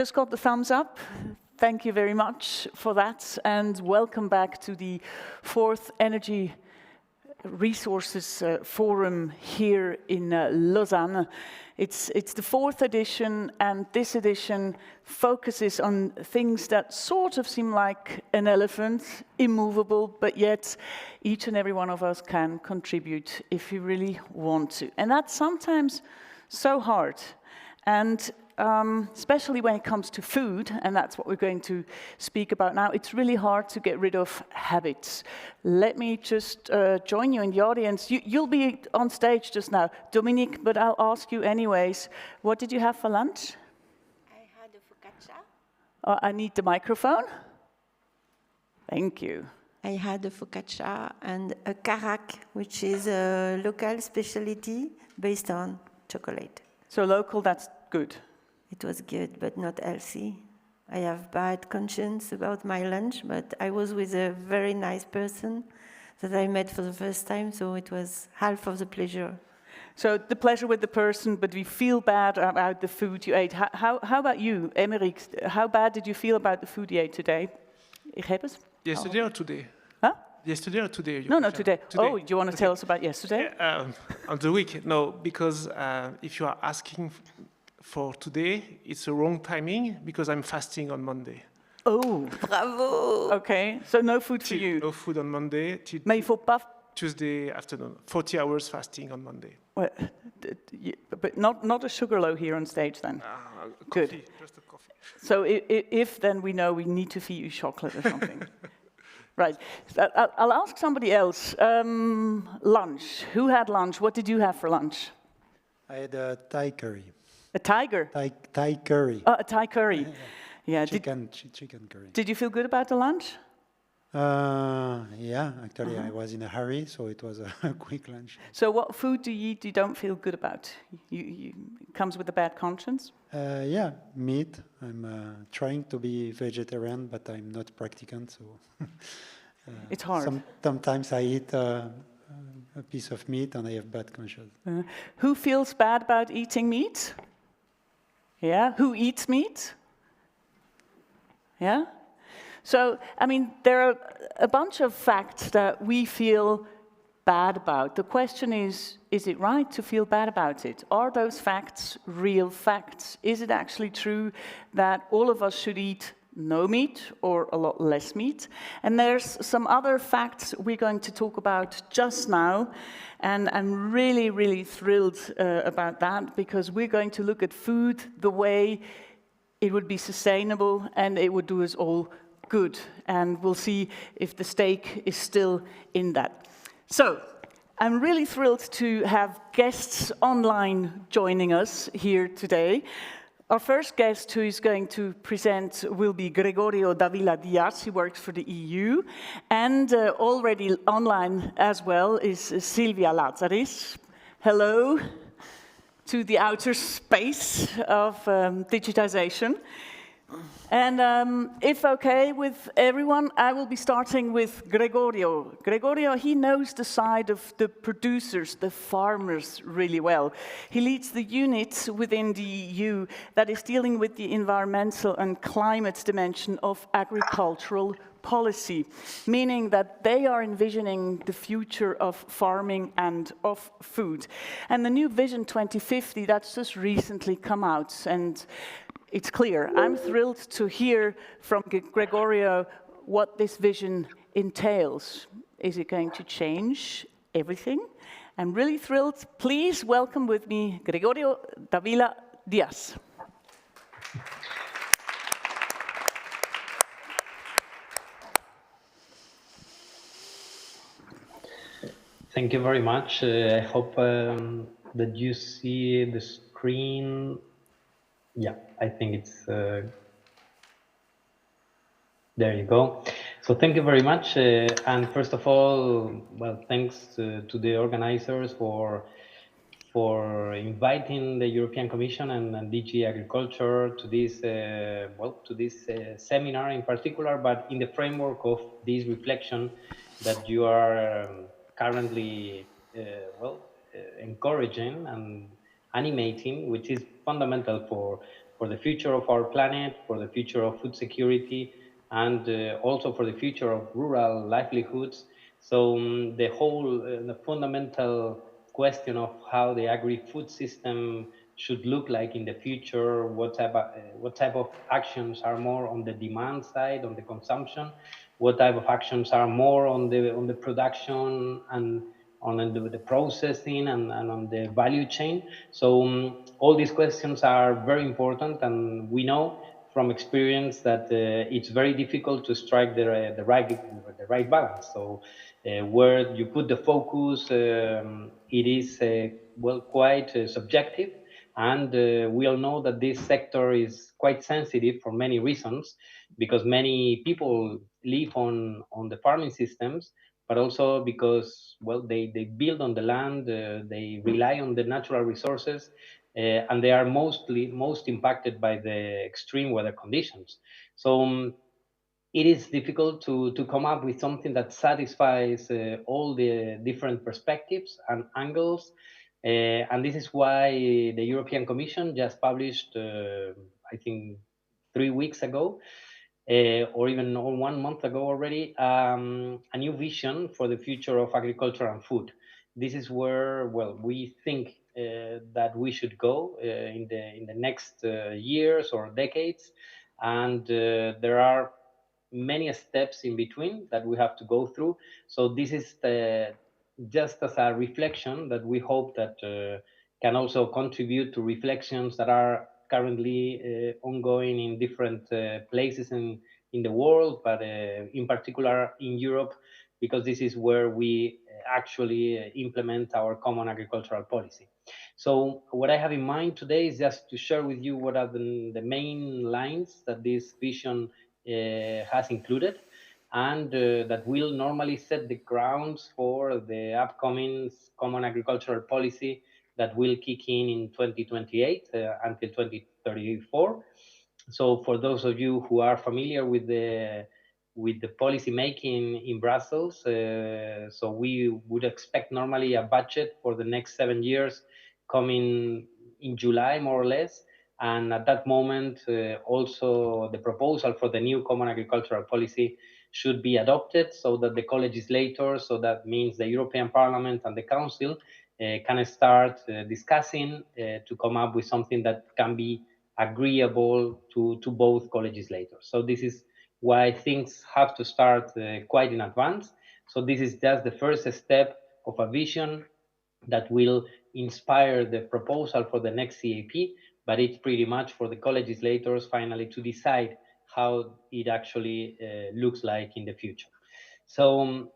Just got the thumbs up. Thank you very much for that, and welcome back to the 4th Energy Resources Forum here in Lausanne. It's the 4th edition, and this edition focuses on things that sort of seem like an elephant, immovable, but yet each and every one of us can contribute if we really want to. And that's sometimes so hard. And especially when it comes to food, and that's what we're going to speak about now, it's really hard to get rid of habits. Let me just join you in the audience. You'll be on stage just now, Dominique, but I'll ask you anyways. What did you have for lunch? I had a focaccia. I need the microphone. Thank you. I had a focaccia and a carac, which is a local specialty based on chocolate. So local, that's good. It was good, but not healthy. I have bad conscience about my lunch, but I was with a very nice person that I met for the first time, so it was half of the pleasure. So the pleasure with the person, but we feel bad about the food you ate. How about you, Aymeric? How bad did you feel about the food you ate today? Yesterday or today? Huh? Yesterday or today? No, today. Oh, do you want to tell us about yesterday? On the week, no, because if you are asking for today, it's the wrong timing because I'm fasting on Monday. Oh, bravo! Okay, so no food for you. No food on Monday. Mais il faut pas. Tuesday afternoon, 40 hours fasting on Monday. Well, but not a sugar low here on stage then. Coffee, Good. Just a coffee. So if then we know we need to feed you chocolate or something. Right. I'll ask somebody else. Lunch. Who had lunch? What did you have for lunch? I had a Thai curry. A tiger? Thai curry. Oh, a Thai curry. Yeah. Chicken curry. Did you feel good about the lunch? Yeah, actually I was in a hurry, so it was a quick lunch. So what food do you eat you don't feel good about? It comes with a bad conscience? Yeah, meat. I'm trying to be vegetarian, but I'm not practicant, so... It's hard. Sometimes I eat a piece of meat and I have bad conscience. Who feels bad about eating meat? Yeah, who eats meat? Yeah? So, I mean, there are a bunch of facts that we feel bad about. The question is it right to feel bad about it? Are those facts real facts? Is it actually true that all of us should eat no meat or a lot less meat? And there's some other facts we're going to talk about just now, and I'm really, really thrilled about that, because we're going to look at food the way it would be sustainable and it would do us all good, and we'll see if the stake is still in that. So, I'm really thrilled to have guests online joining us here today. Our first guest who is going to present will be Gregorio Dávila Díaz. He works for the EU. And already online as well is Silvia Lazzaris. Hello to the outer space of digitization. And if okay with everyone, I will be starting with Gregorio. Gregorio, he knows the side of the producers, the farmers, really well. He leads the unit within the EU that is dealing with the environmental and climate dimension of agricultural policy, meaning that they are envisioning the future of farming and of food. And the new Vision 2050, that's just recently come out, and it's clear. I'm thrilled to hear from Gregorio what this vision entails. Is it going to change everything? I'm really thrilled. Please welcome with me Gregorio Dávila Díaz. Thank you very much. I hope that you see the screen. Yeah, I think it's, there you go. So thank you very much. And first of all, well, thanks to the organizers for inviting the European Commission and DG Agriculture to this, seminar in particular, but in the framework of this reflection that you are currently, encouraging and animating, which is fundamental for for the future of our planet, for the future of food security, and also for the future of rural livelihoods. So the fundamental question of how the agri-food system should look like in the future, what type of actions are more on the demand side, on the consumption, what type of actions are more on the production and on the processing and on the value chain. So all these questions are very important, and we know from experience that it's very difficult to strike the right balance. So where you put the focus, it is well quite subjective, and we all know that this sector is quite sensitive for many reasons, because many people live on the farming systems, but also because, well, they build on the land, they rely on the natural resources, and they are most impacted by the extreme weather conditions. So it is difficult to come up with something that satisfies all the different perspectives and angles. And this is why the European Commission just published, I think, 3 weeks ago, or even 1 month ago already, a new vision for the future of agriculture and food. This is where, well, we think that we should go in the next years or decades, and there are many steps in between that we have to go through. So this is just as a reflection that we hope that can also contribute to reflections that are currently ongoing in different places in the world, but in particular in Europe, because this is where we actually implement our common agricultural policy. So what I have in mind today is just to share with you what are the main lines that this vision has included, and that will normally set the grounds for the upcoming common agricultural policy that will kick in 2028 until 2034. So for those of you who are familiar with the policy making in Brussels, so we would expect normally a budget for the next 7 years coming in July, more or less. And at that moment, also the proposal for the new common agricultural policy should be adopted, so that the co-legislators, so that means the European Parliament and the Council, can start discussing to come up with something that can be agreeable to both co-legislators. So this is why things have to start quite in advance. So this is just the first step of a vision that will inspire the proposal for the next CAP, but it's pretty much for the co-legislators finally to decide how it actually looks like in the future. So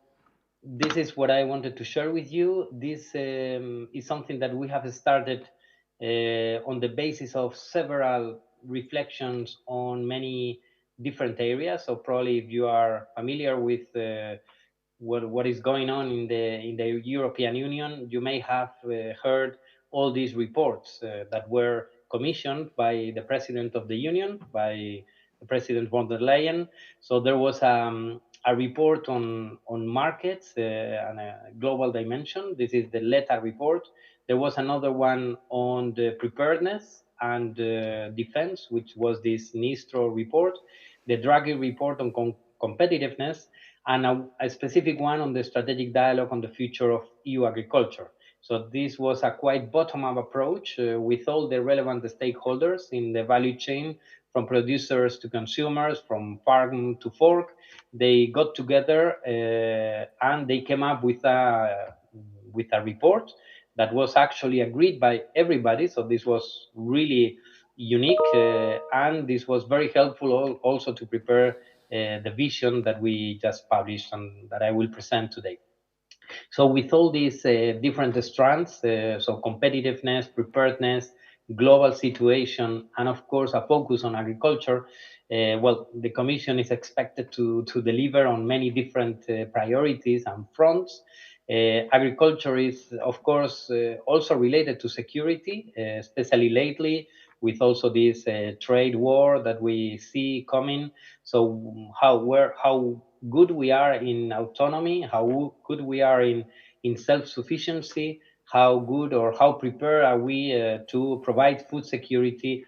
this is what I wanted to share with you. This is something that we have started on the basis of several reflections on many different areas. So probably if you are familiar with what is going on in the European Union, you may have heard all these reports that were commissioned by the President of the Union, by the President von der Leyen. So there was a report on markets and a global dimension. This is the LETA report. There was another one on the preparedness and defense, which was this NISTRO report, the Draghi report on competitiveness, and a specific one on the strategic dialogue on the future of EU agriculture. So this was a quite bottom-up approach with all the relevant stakeholders in the value chain, from producers to consumers, from farm to fork. They got together and they came up with a report that was actually agreed by everybody. So this was really unique, and this was very helpful also to prepare the vision that we just published and that I will present today. So with all these different strands, so competitiveness, preparedness, global situation, and of course a focus on agriculture, well, the Commission is expected to deliver on many different priorities and fronts. Agriculture is, of course, also related to security, especially lately, with also this trade war that we see coming. So how good we are in autonomy, how good we are in self-sufficiency, how good or how prepared are we to provide food security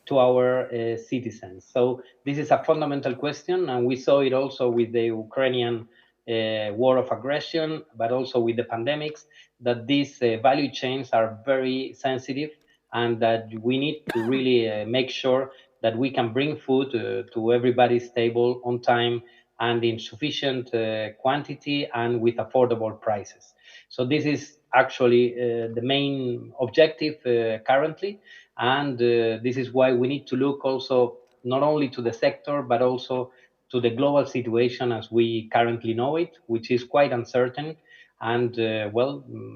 to our citizens. So this is a fundamental question, and we saw it also with the Ukrainian war of aggression, but also with the pandemics, that these value chains are very sensitive, and that we need to really make sure that we can bring food to everybody's table on time and in sufficient quantity and with affordable prices. So this is actually the main objective currently, and this is why we need to look also not only to the sector, but also to the global situation as we currently know it, which is quite uncertain. And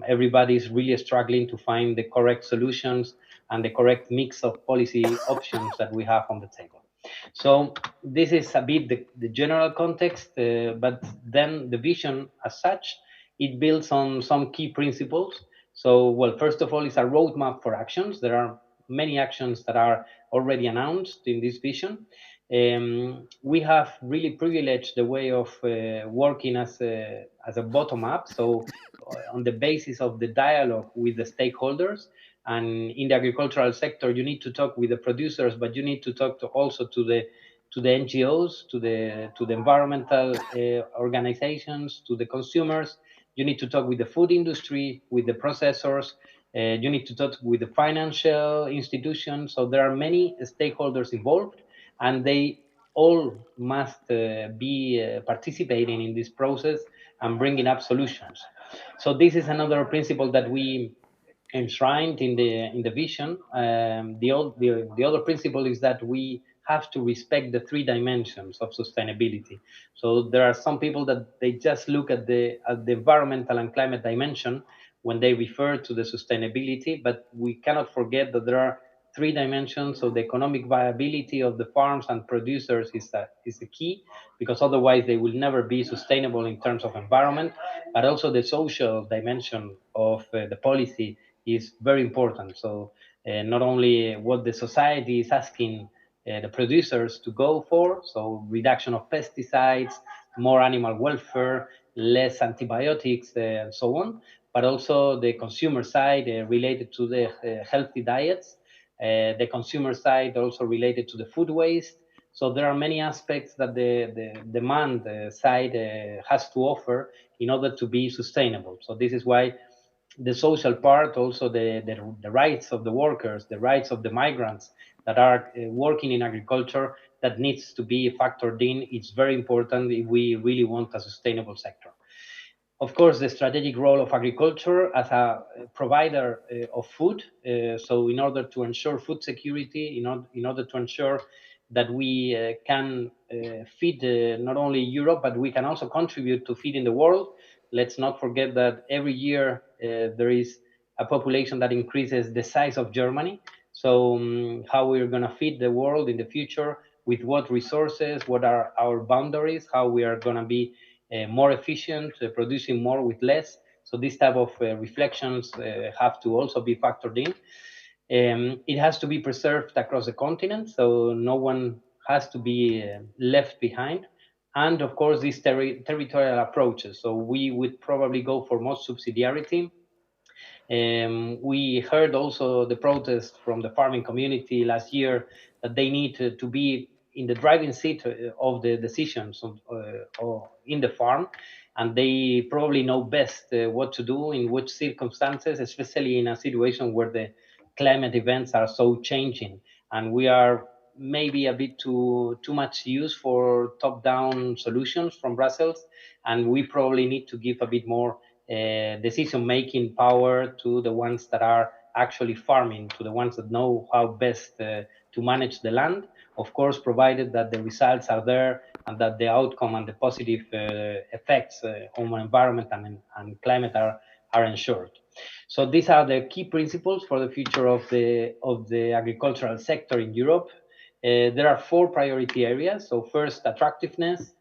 everybody is really struggling to find the correct solutions and the correct mix of policy options that we have on the table. So this is a bit the general context, but then the vision as such, it builds on some key principles. So, well, first of all, it's a roadmap for actions. There are many actions that are already announced in this vision. We have really privileged the way of working as a bottom up. So on the basis of the dialogue with the stakeholders, and in the agricultural sector, you need to talk with the producers, but you need to talk also to the NGOs, to the environmental organizations, to the consumers. You need to talk with the food industry, with the processors. You need to talk with the financial institutions. So there are many stakeholders involved, and they all must be participating in this process and bringing up solutions. So this is another principle that we enshrined in the vision. The other principle is that we have to respect the three dimensions of sustainability. So there are some people that they just look at the environmental and climate dimension when they refer to the sustainability, but we cannot forget that there are three dimensions. So the economic viability of the farms and producers is the key, because otherwise they will never be sustainable in terms of environment. But also the social dimension of the policy is very important. So not only what the society is asking the producers to go for, so reduction of pesticides, more animal welfare, less antibiotics, and so on, but also the consumer side related to the healthy diets, the consumer side also related to the food waste. So there are many aspects that the demand side has to offer in order to be sustainable. So this is why the social part, also the rights of the workers, the rights of the migrants that are working in agriculture, that needs to be factored in. It's very important if we really want a sustainable sector. Of course, the strategic role of agriculture as a provider of food. So in order to ensure food security, in order to ensure that we can feed not only Europe, but we can also contribute to feeding the world. Let's not forget that every year there is a population that increases the size of Germany. So how we're going to feed the world in the future, with what resources, what are our boundaries, how we are going to be more efficient, producing more with less. So this type of reflections have to also be factored in. It has to be preserved across the continent, so no one has to be left behind. And of course, these territorial approaches. So we would probably go for more subsidiarity. We heard also the protest from the farming community last year that they need to be in the driving seat of the decisions in the farm, and they probably know best what to do in which circumstances, especially in a situation where the climate events are so changing, and we are maybe a bit too much used for top-down solutions from Brussels, and we probably need to give a bit more decision-making power to the ones that are actually farming, to the ones that know how best to manage the land, of course, provided that the results are there and that the outcome and the positive effects on the environment and climate are ensured. So these are the key principles for the future of the agricultural sector in Europe. There are 4 priority areas. So first, attractiveness.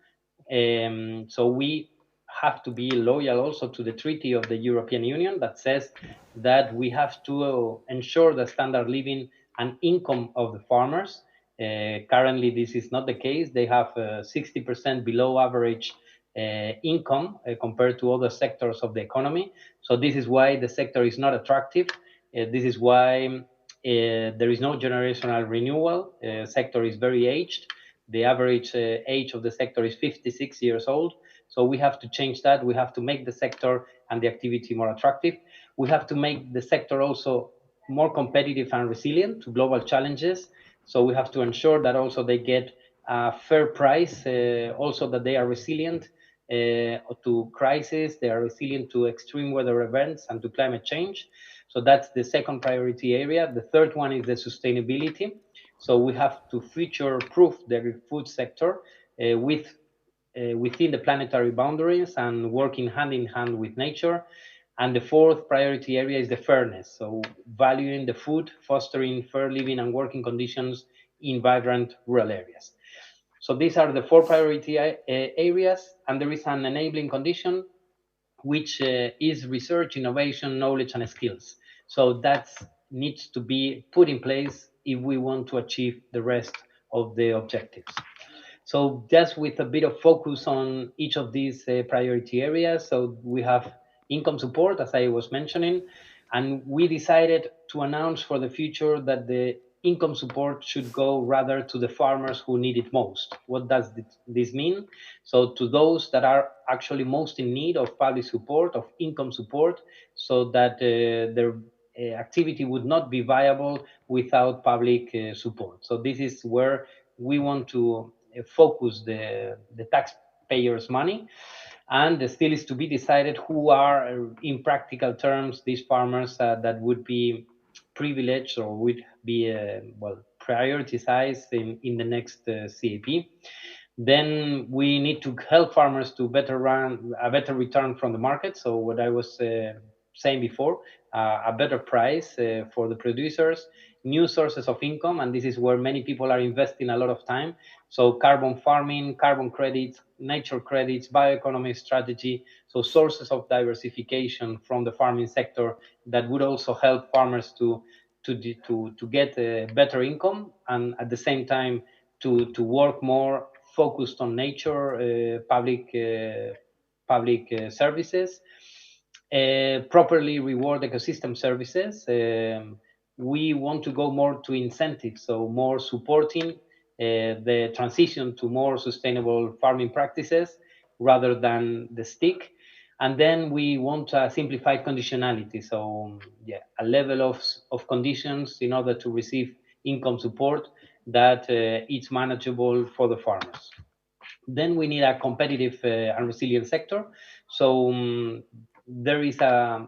So we have to be loyal also to the treaty of the European Union that says that we have to ensure the standard living and income of the farmers. Currently, this is not the case. They have 60% below average income compared to other sectors of the economy. So this is why the sector is not attractive. This is why There is no generational renewal. Sector is very aged. The average age of the sector is 56 years old. So we have to change that. We have to make the sector and the activity more attractive. We have to make the sector also more competitive and resilient to global challenges. So we have to ensure that also they get a fair price, also that they are resilient to crisis, they are resilient to extreme weather events and to climate change. So that's the second priority area. The third one is the sustainability. So we have to future-proof the agri-food sector within the planetary boundaries and working hand in hand with nature. And the fourth priority area is the fairness. So valuing the food, fostering fair living and working conditions in vibrant rural areas. So these are the four priority areas, and there is an enabling condition, which is research, innovation, knowledge, and skills. So that needs to be put in place if we want to achieve the rest of the objectives. So just with a bit of focus on each of these priority areas. So we have income support, as I was mentioning, and we decided to announce for the future that the income support should go rather to the farmers who need it most. What does this mean? So to those that are actually most in need of public support, of income support, so that their activity would not be viable without public support. So this is where we want to focus the taxpayers' money, and still is to be decided who are, in practical terms, these farmers that would be privileged or would be prioritized in the next CAP. Then we need to help farmers to run a better return from the market. So what I was saying before, a better price for the producers, new sources of income, and this is where many people are investing a lot of time. So carbon farming, carbon credits, nature credits, bioeconomy strategy, so sources of diversification from the farming sector that would also help farmers to get a better income, and at the same time to work more focused on nature, public services, properly reward ecosystem services. We want to go more to incentives, so more supporting the transition to more sustainable farming practices rather than the stick. And then we want a simplified conditionality, so a level of conditions in order to receive income support that it's manageable for the farmers. Then we need a competitive and resilient sector. So there is a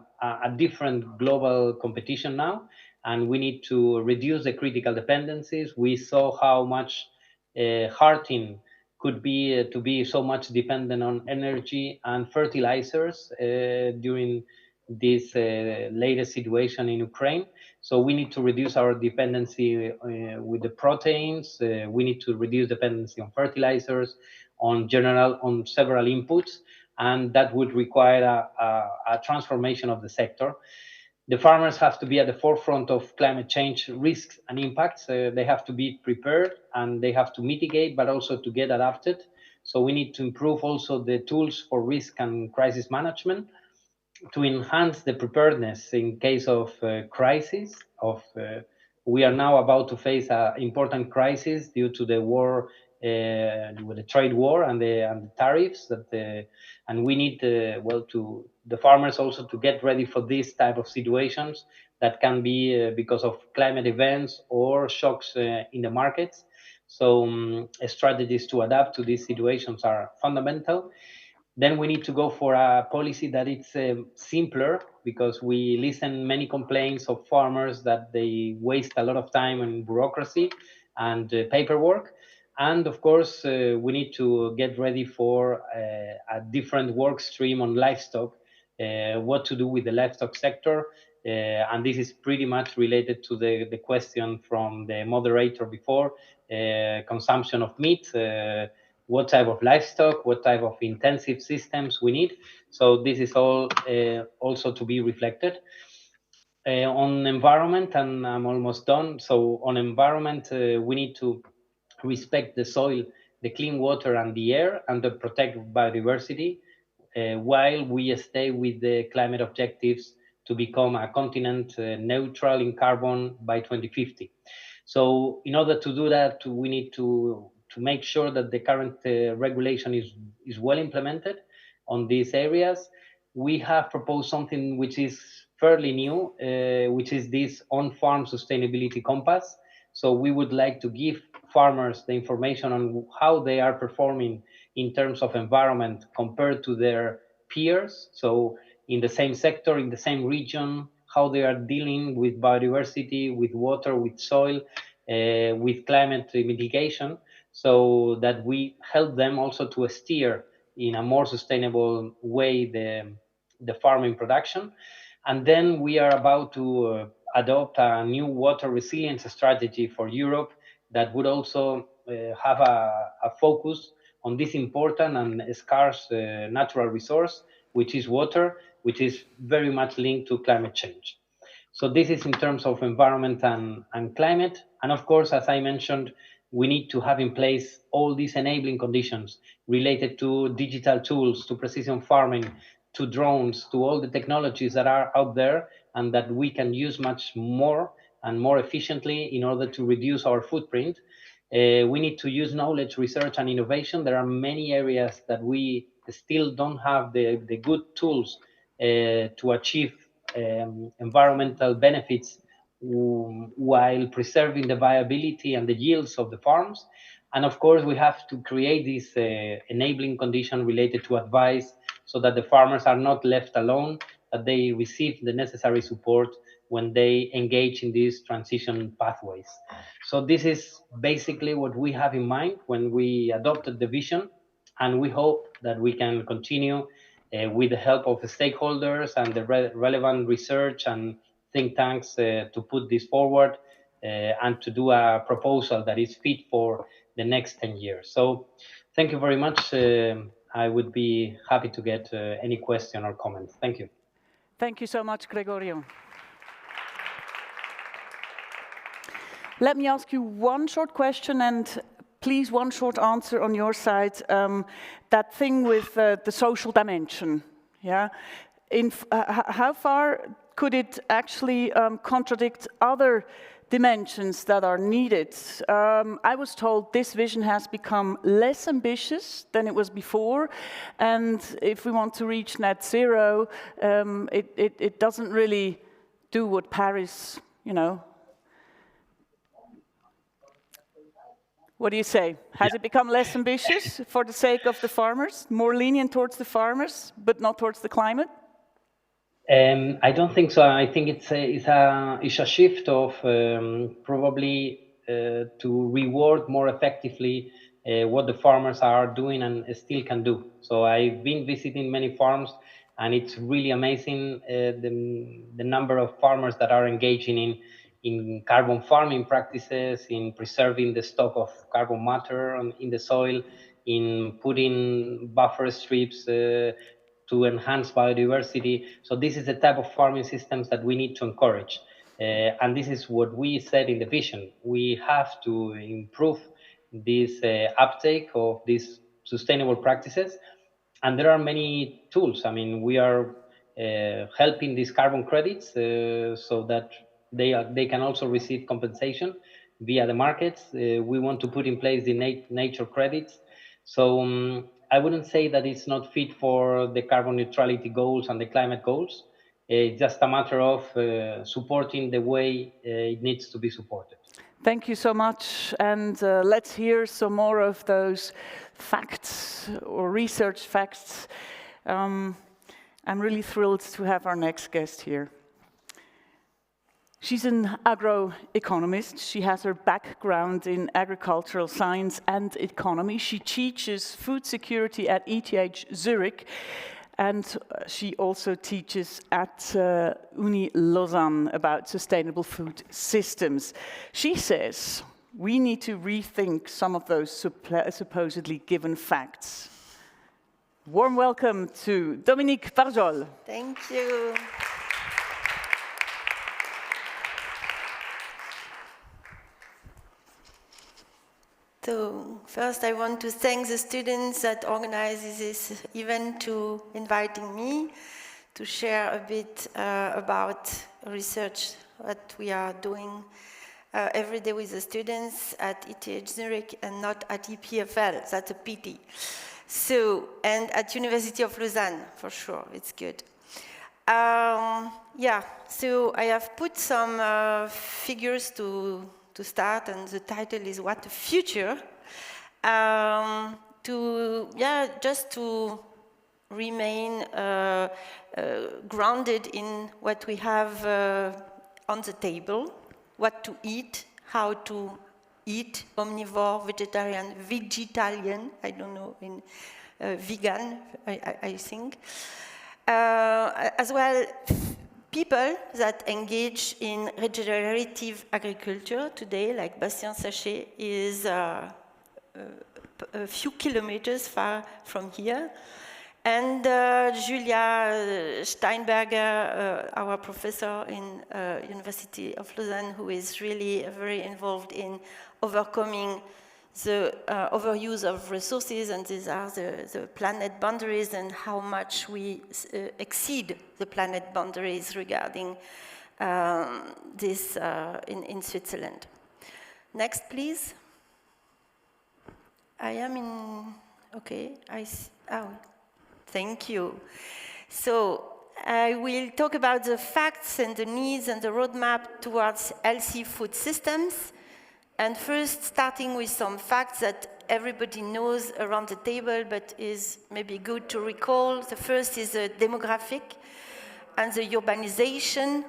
different global competition now, and we need to reduce the critical dependencies. We saw how much heartening could be to be so much dependent on energy and fertilizers during this latest situation in Ukraine. So we need to reduce our dependency with the proteins. We need to reduce dependency on fertilizers, on several inputs, and that would require a transformation of the sector. The farmers have to be at the forefront of climate change risks and impacts. They have to be prepared and they have to mitigate, but also to get adapted. So we need to improve also the tools for risk and crisis management to enhance the preparedness in case of crisis. We are now about to face an important crisis due to the war, with the trade war and the tariffs and we need the farmers also to get ready for this type of situations that can be because of climate events or shocks in the markets. So strategies to adapt to these situations are fundamental. Then we need to go for a policy that it's simpler, because we listen many complaints of farmers that they waste a lot of time in bureaucracy and paperwork. And of course, we need to get ready for a different work stream on livestock, what to do with the livestock sector. And this is pretty much related to the question from the moderator before, consumption of meat, what type of livestock, what type of intensive systems we need. So this is all also to be reflected. On environment, and I'm almost done. So on environment, we need to respect the soil, the clean water and the air, and to protect biodiversity, while we stay with the climate objectives to become a continent neutral in carbon by 2050. So in order to do that, we need to make sure that the current regulation is well implemented on these areas. We have proposed something which is fairly new, which is this on-farm sustainability compass. So we would like to give farmers the information on how they are performing in terms of environment compared to their peers. So in the same sector, in the same region, how they are dealing with biodiversity, with water, with soil, with climate mitigation, so that we help them also to steer in a more sustainable way the farming production. And then we are about to adopt a new water resilience strategy for Europe that would also have a focus on this important and scarce natural resource, which is water, which is very much linked to climate change. So this is in terms of environment and climate. And of course, as I mentioned, we need to have in place all these enabling conditions related to digital tools, to precision farming, to drones, to all the technologies that are out there and that we can use much more and more efficiently in order to reduce our footprint. We need to use knowledge, research, and innovation. There are many areas that we still don't have the good tools to achieve environmental benefits while preserving the viability and the yields of the farms. And of course, we have to create this enabling condition related to advice so that the farmers are not left alone, that they receive the necessary support when they engage in these transition pathways. So this is basically what we have in mind when we adopted the vision, and we hope that we can continue with the help of the stakeholders and the relevant research and think tanks to put this forward and to do a proposal that is fit for the next 10 years. So thank you very much. I would be happy to get any question or comment. Thank you. Thank you so much, Gregorio. Let me ask you one short question, and please, one short answer on your side. That thing with the social dimension, yeah? How far could it actually contradict other dimensions that are needed? I was told this vision has become less ambitious than it was before, and if we want to reach net zero, it doesn't really do what Paris, you know. What do you say? Has it become less ambitious for the sake of the farmers, more lenient towards the farmers, but not towards the climate? I don't think so. I think it's a shift of probably to reward more effectively what the farmers are doing and still can do. So I've been visiting many farms, and it's really amazing the number of farmers that are engaging in carbon farming practices, in preserving the stock of carbon matter in the soil, in putting buffer strips to enhance biodiversity. So this is the type of farming systems that we need to encourage. And this is what we said in the vision. We have to improve this uptake of these sustainable practices. And there are many tools. I mean, we are helping these carbon credits so that they can also receive compensation via the markets. We want to put in place the nature credits. So I wouldn't say that it's not fit for the carbon neutrality goals and the climate goals. It's just a matter of supporting the way it needs to be supported. Thank you so much, and let's hear some more of those facts or research facts. I'm really thrilled to have our next guest here. She's an agroeconomist. She has her background in agricultural science and economy. She teaches food security at ETH Zurich, and she also teaches at Uni Lausanne about sustainable food systems. She says we need to rethink some of those supposedly given facts. Warm welcome to Dominique Barjolle. Thank you. So first I want to thank the students that organized this event to inviting me to share a bit about research that we are doing every day with the students at ETH Zurich and not at EPFL. That's a pity. So, and at University of Lausanne, for sure, it's good. Yeah, so I have put some figures to start, and the title is What the Future? Just to remain grounded in what we have on the table, what to eat, how to eat, omnivore, vegetarian, vegetarian, I don't know, in vegan, I think. As well, people that engage in regenerative agriculture today, like Bastien Sachet, is a few kilometers far from here. And Julia Steinberger, our professor in University of Lausanne, who is really very involved in overcoming the overuse of resources, and these are the planet boundaries and how much we exceed the planet boundaries regarding this in Switzerland. Next, please. I am in, okay, thank you. So I will talk about the facts and the needs and the roadmap towards healthy food systems. And first, starting with some facts that everybody knows around the table, but is maybe good to recall. The first is the demographic and the urbanization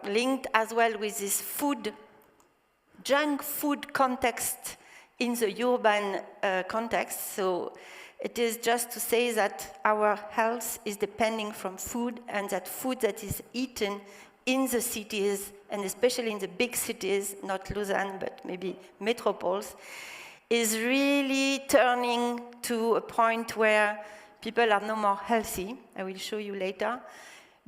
linked as well with this junk food context in the urban context. So it is just to say that our health is depending from food, and that food that is eaten in the cities, and especially in the big cities, not Lausanne, but maybe metropoles, is really turning to a point where people are no more healthy. I will show you later,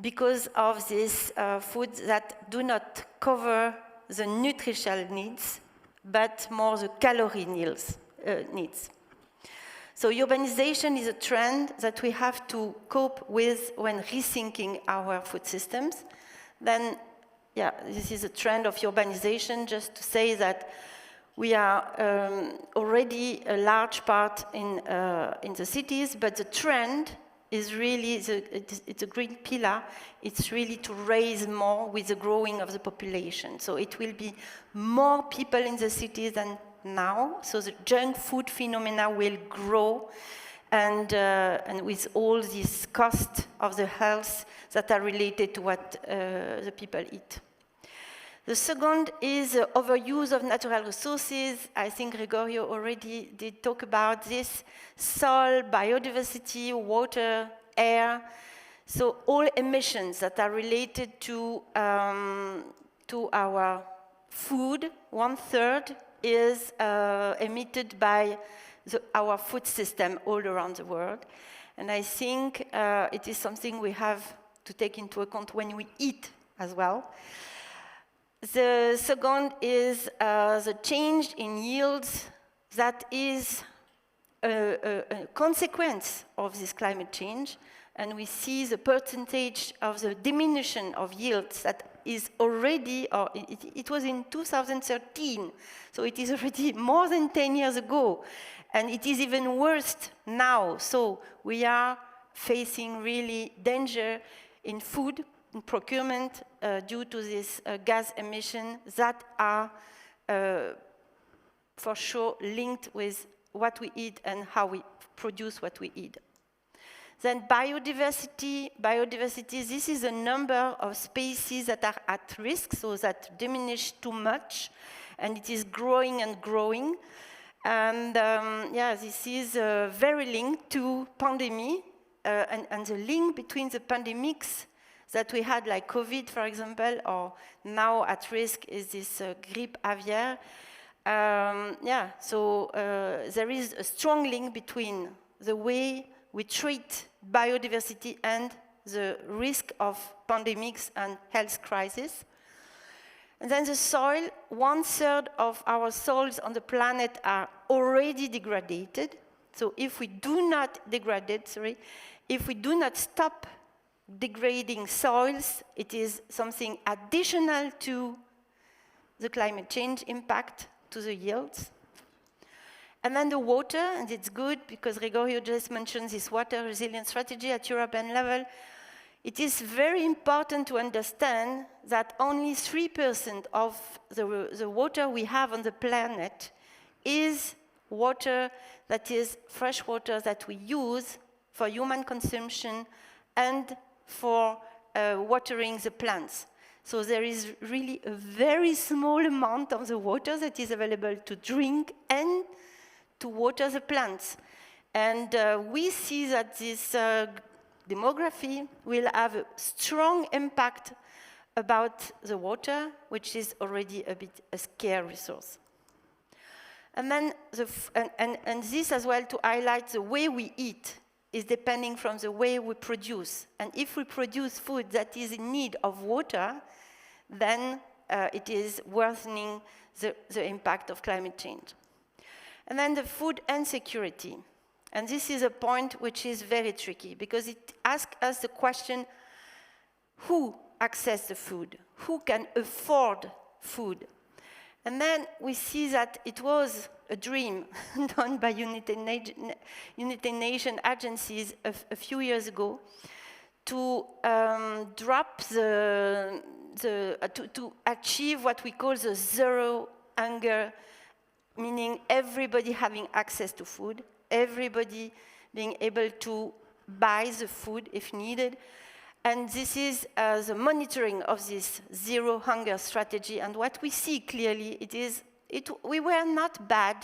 because of these foods that do not cover the nutritional needs, but more the calorie needs. So urbanization is a trend that we have to cope with when rethinking our food systems. Then, yeah, this is a trend of urbanization, just to say that we are already a large part in the cities, but the trend is really, it's a green pillar, it's really to raise more with the growing of the population. So it will be more people in the cities than now, so the junk food phenomena will grow, and with all these costs of the health that are related to what the people eat. The second is the overuse of natural resources. I think Gregorio already did talk about this. Soil, biodiversity, water, air. So all emissions that are related to our food, 1/3 is emitted by our food system all around the world. And I think it is something we have to take into account when we eat as well. The second is the change in yields that is a consequence of this climate change. And we see the percentage of the diminution of yields that is already, or it was in 2013, so it is already more than 10 years ago. And it is even worse now. So we are facing really danger in food, in procurement, due to this gas emission that are for sure linked with what we eat and how we produce what we eat. Then biodiversity, this is a number of species that are at risk, so that diminish too much, and it is growing and growing. And this is very linked to pandemic, and the link between the pandemics that we had, like COVID, for example, or now at risk is this grippe aviaire. So there is a strong link between the way we treat biodiversity and the risk of pandemics and health crisis. And then the soil, 1/3 of our soils on the planet are already degraded. So if we do not if we do not stop degrading soils. It is something additional to the climate change impact, to the yields. And then the water, and it's good because Gregorio just mentioned this water resilience strategy at European level. It is very important to understand that only 3% of the water we have on the planet is water that is fresh water that we use for human consumption and for watering the plants. So there is really a very small amount of the water that is available to drink and to water the plants. And we see that this demography will have a strong impact about the water, which is already a bit a scarce resource. And then and this as well to highlight the way we eat is depending from the way we produce. And if we produce food that is in need of water, then it is worsening the impact of climate change. And then the food insecurity. And this is a point which is very tricky because it asks us the question, who access the food? Who can afford food? And then we see that it was a dream done by United Nations agencies a few years ago to drop to achieve what we call the zero hunger, meaning everybody having access to food, everybody being able to buy the food if needed. And this is the monitoring of this zero hunger strategy. And what we see clearly, we were not bad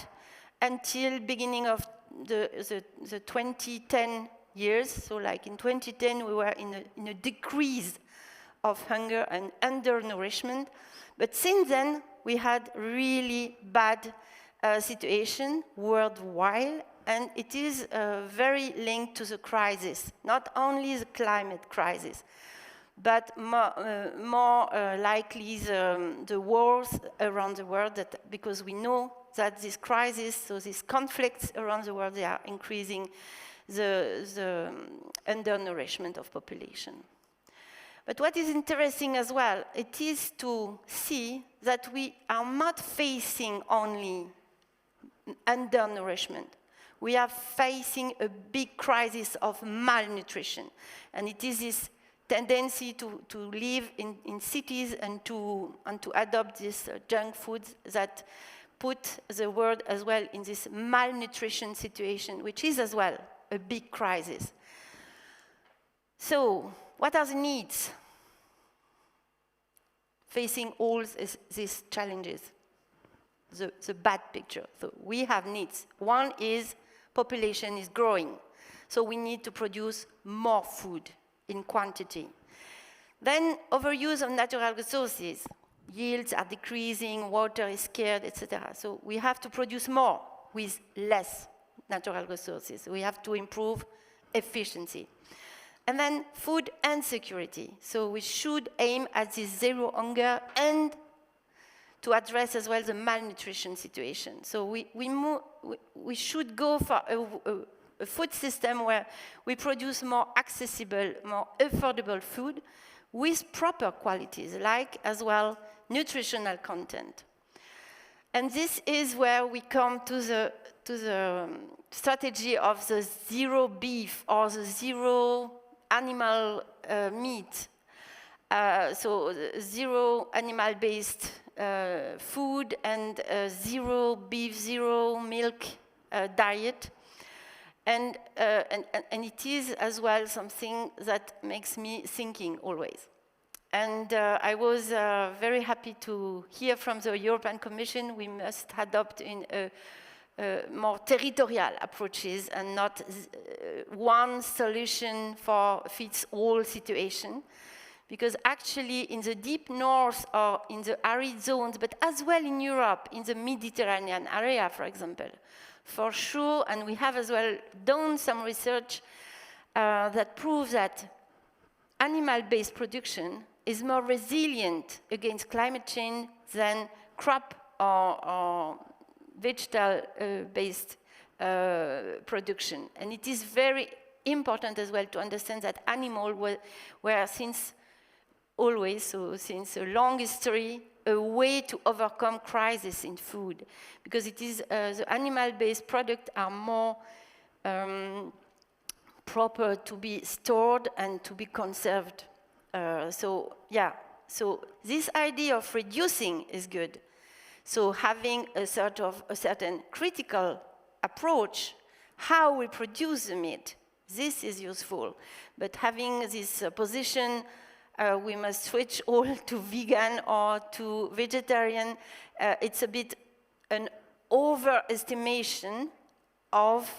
until beginning of the 2010 years. So like in 2010, we were in a decrease of hunger and undernourishment. But since then, we had really bad situation worldwide, and it is very linked to the crisis, not only the climate crisis, but more likely the wars around the world, because we know that this crisis, so these conflicts around the world, they are increasing the undernourishment of population. But what is interesting as well, it is to see that we are not facing only undernourishment. We are facing a big crisis of malnutrition. And it is this tendency to live in cities and to adopt these junk foods that put the world as well in this malnutrition situation, which is as well a big crisis. So, what are the needs facing all these challenges? The bad picture. So we have needs. One is population is growing. So we need to produce more food in quantity. Then overuse of natural resources. Yields are decreasing, water is scarce, etc. So we have to produce more with less natural resources. We have to improve efficiency. And then food insecurity. So we should aim at this zero hunger and to address as well the malnutrition situation. So we should go for a food system where we produce more accessible, more affordable food with proper qualities, like as well nutritional content. And this is where we come to the strategy of the zero beef or the zero animal meat. So zero animal-based food and zero beef, zero milk diet. And it is as well something that makes me thinking always. And I was very happy to hear from the European Commission we must adopt in more territorial approaches and not one solution for fits all situation. Because actually in the deep north or in the arid zones, but as well in Europe, in the Mediterranean area, for example, for sure, and we have as well done some research that proves that animal-based production is more resilient against climate change than crop or vegetal-based production. And it is very important as well to understand that animals were since always, so since a long history, a way to overcome crisis in food, because it is the animal-based products are more proper to be stored and to be conserved. So this idea of reducing is good. So having a certain critical approach, how we produce the meat, this is useful. But having this position, we must switch all to vegan or to vegetarian, it's a bit an overestimation of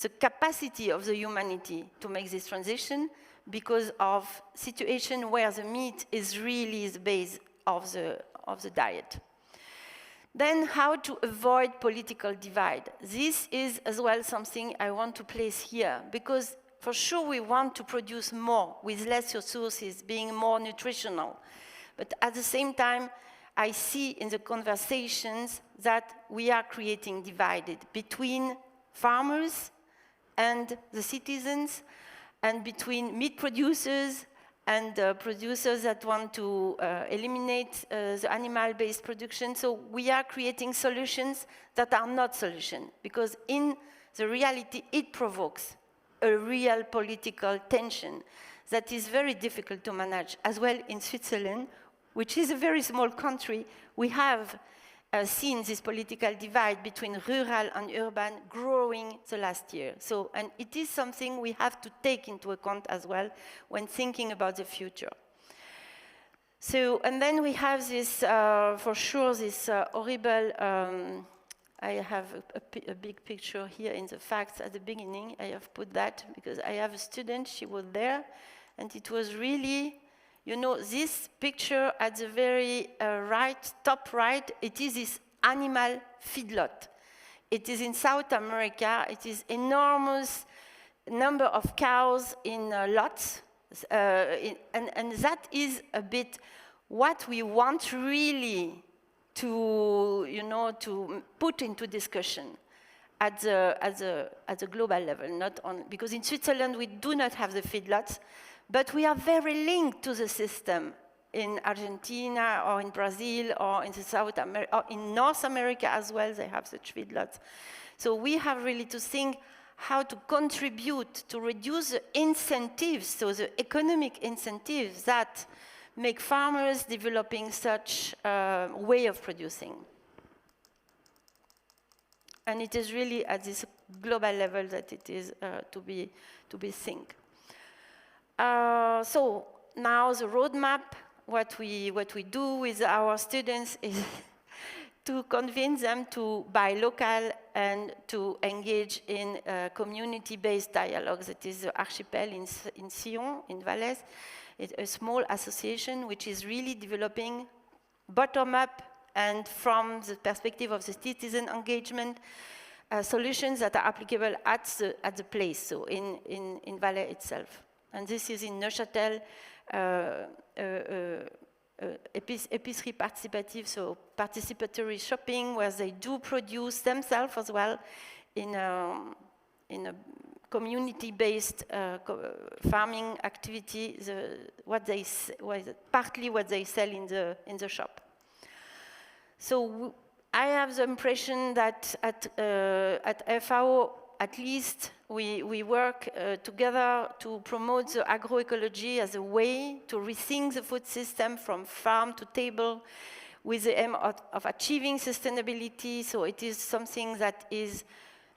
the capacity of the humanity to make this transition because of situation where the meat is really the base of the diet. Then how to avoid political divide. This is as well something I want to place here, because for sure we want to produce more with less resources, being more nutritional. But at the same time, I see in the conversations that we are creating divided between farmers and the citizens, and between meat producers and producers that want to eliminate the animal-based production. So we are creating solutions that are not solutions, because in the reality, it provokes a real political tension that is very difficult to manage. As well in Switzerland, which is a very small country, we have seen this political divide between rural and urban growing the last year. So, and it is something we have to take into account as well when thinking about the future. So, and then we have this, for sure, this horrible, I have a big picture here in the facts at the beginning. I have put that because I have a student, she was there, and it was really, you know, this picture at the very top right, it is this animal feedlot. It is in South America. It is enormous number of cows in lots. And that is a bit what we want really to, you know, to put into discussion at the global level, not on, because in Switzerland we do not have the feedlots, but we are very linked to the system in Argentina or in Brazil or in South America, or in North America as well, they have such feedlots. So we have really to think how to contribute to reduce the incentives, so the economic incentives that make farmers developing such way of producing. And it is really at this global level that it is to be think. So now the roadmap, what we do with our students is to convince them to buy local and to engage in community-based dialogues. It is the Archipel in Sion, in Valais. It's a small association which is really developing bottom-up and from the perspective of the citizen engagement, solutions that are applicable at the place, so in Valais itself. And this is in Neuchâtel, épicerie participative, so participatory shopping, where they do produce themselves as well in a community-based farming activity. Partly what they sell in the shop. So I have the impression that at FAO, at least we work together to promote the agroecology as a way to rethink the food system from farm to table with the aim of achieving sustainability. So it is something that is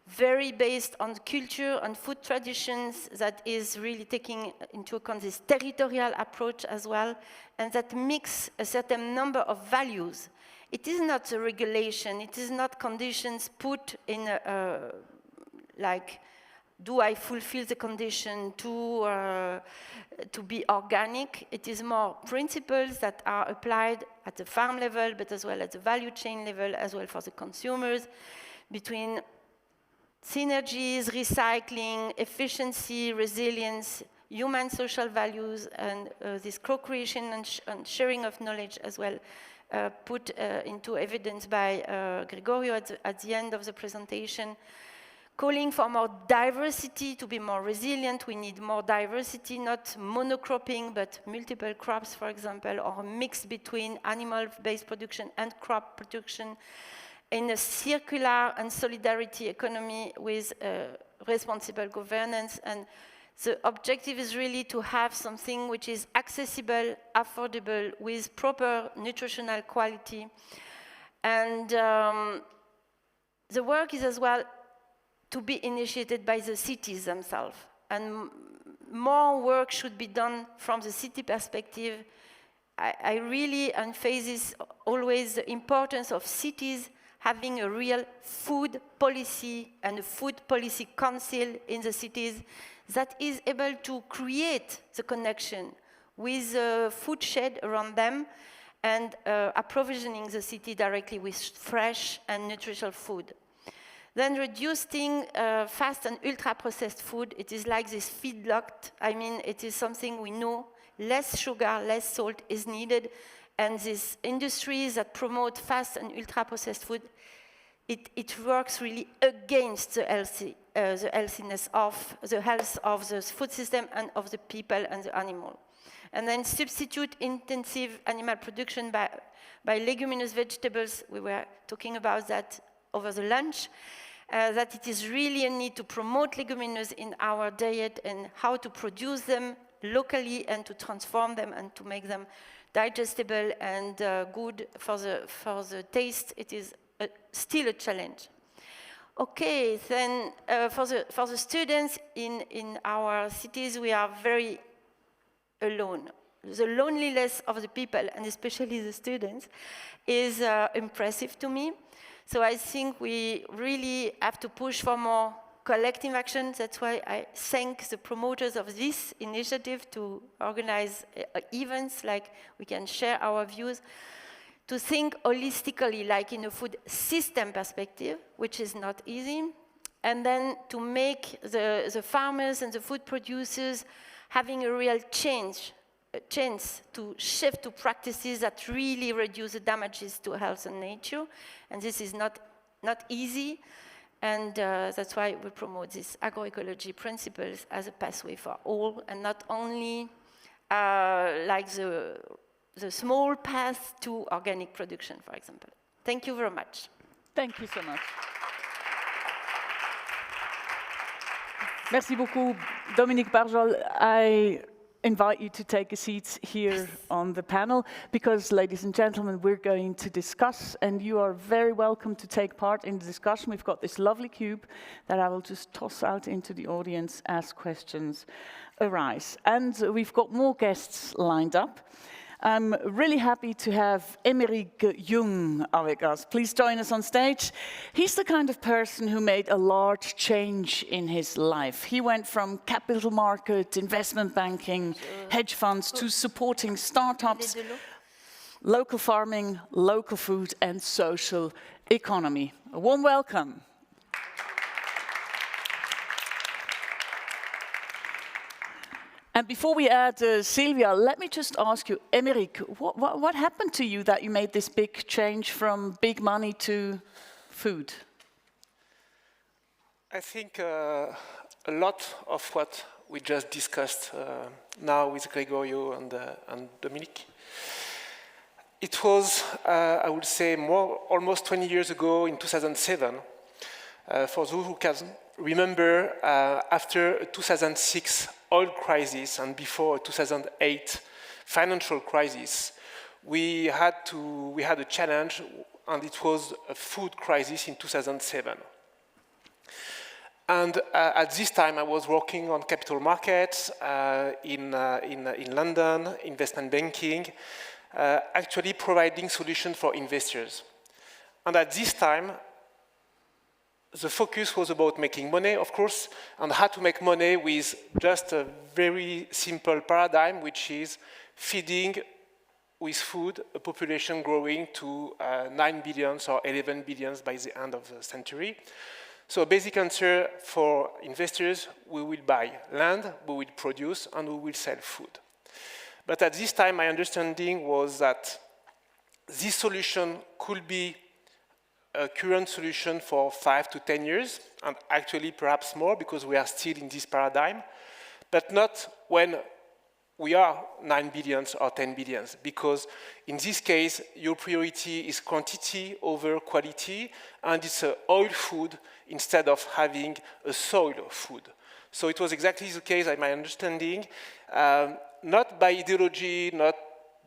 very based on culture and food traditions, that is really taking into account this territorial approach as well, and that mix a certain number of values. It is not a regulation, it is not conditions put in like, do I fulfill the condition to be organic? It is more principles that are applied at the farm level, but as well at the value chain level, as well for the consumers, between synergies, recycling, efficiency, resilience, human social values, and this co-creation and sharing of knowledge as well, put into evidence by Gregorio at the end of the presentation. calling for more diversity to be more resilient. We need more diversity, not monocropping, but multiple crops, for example, or a mix between animal-based production and crop production in a circular and solidarity economy with responsible governance. And the objective is really to have something which is accessible, affordable, with proper nutritional quality. And the work is as well to be initiated by the cities themselves. And more work should be done from the city perspective. I really emphasize always the importance of cities having a real food policy and a food policy council in the cities that is able to create the connection with the food shed around them and approvisioning the city directly with fresh and nutritious food. Then reducing fast and ultra-processed food, it is like this feedlot. I mean, it is something we know, less sugar, less salt is needed, and these industries that promote fast and ultra-processed food, it works really against the healthiness of the health of the food system and of the people and the animal. And then substitute intensive animal production by leguminous vegetables. We were talking about that over the lunch, that it is really a need to promote leguminous in our diet and how to produce them locally and to transform them and to make them digestible and good for the taste. It is still a challenge. Okay, then for the students in our cities, we are very alone. The loneliness of the people, and especially the students, is impressive to me. So I think we really have to push for more collective action. That's why I thank the promoters of this initiative to organize events like we can share our views, to think holistically, like in a food system perspective, which is not easy, and then to make the farmers and the food producers having a real chance to shift to practices that really reduce the damages to health and nature. And this is not easy. And that's why we promote these agroecology principles as a pathway for all, and not only like the small path to organic production, for example. Thank you very much. Thank you so much. Merci beaucoup, Dominique Barjolle. I invite you to take a seat here on the panel, because, ladies and gentlemen, we're going to discuss, and you are very welcome to take part in the discussion. We've got this lovely cube that I will just toss out into the audience as questions arise. And we've got more guests lined up. I'm really happy to have Aymeric Jung with us. Please join us on stage. He's the kind of person who made a large change in his life. He went from capital market, investment banking, hedge funds, to supporting startups, local farming, local food, and social economy. A warm welcome. And before we add Silvia, let me just ask you, Aymeric, what happened to you that you made this big change from big money to food? I think a lot of what we just discussed now with Gregorio and Dominique, it was, I would say, almost 20 years ago in 2007. For those who can remember, after 2006 oil crisis and before 2008 financial crisis, we had a challenge, and it was a food crisis in 2007. And at this time, I was working on capital markets in London, investment banking, actually providing solutions for investors. And at this time, the focus was about making money, of course, and how to make money with just a very simple paradigm, which is feeding with food a population growing to 9 billion or 11 billion by the end of the century. So a basic answer for investors: we will buy land, we will produce, and we will sell food. But at this time, my understanding was that this solution could be a current solution for 5 to 10 years, and actually perhaps more because we are still in this paradigm, but not when we are 9 billions or 10 billions, because in this case, your priority is quantity over quality, and it's an oil food instead of having a soil food. So it was exactly the case, in my understanding, not by ideology, not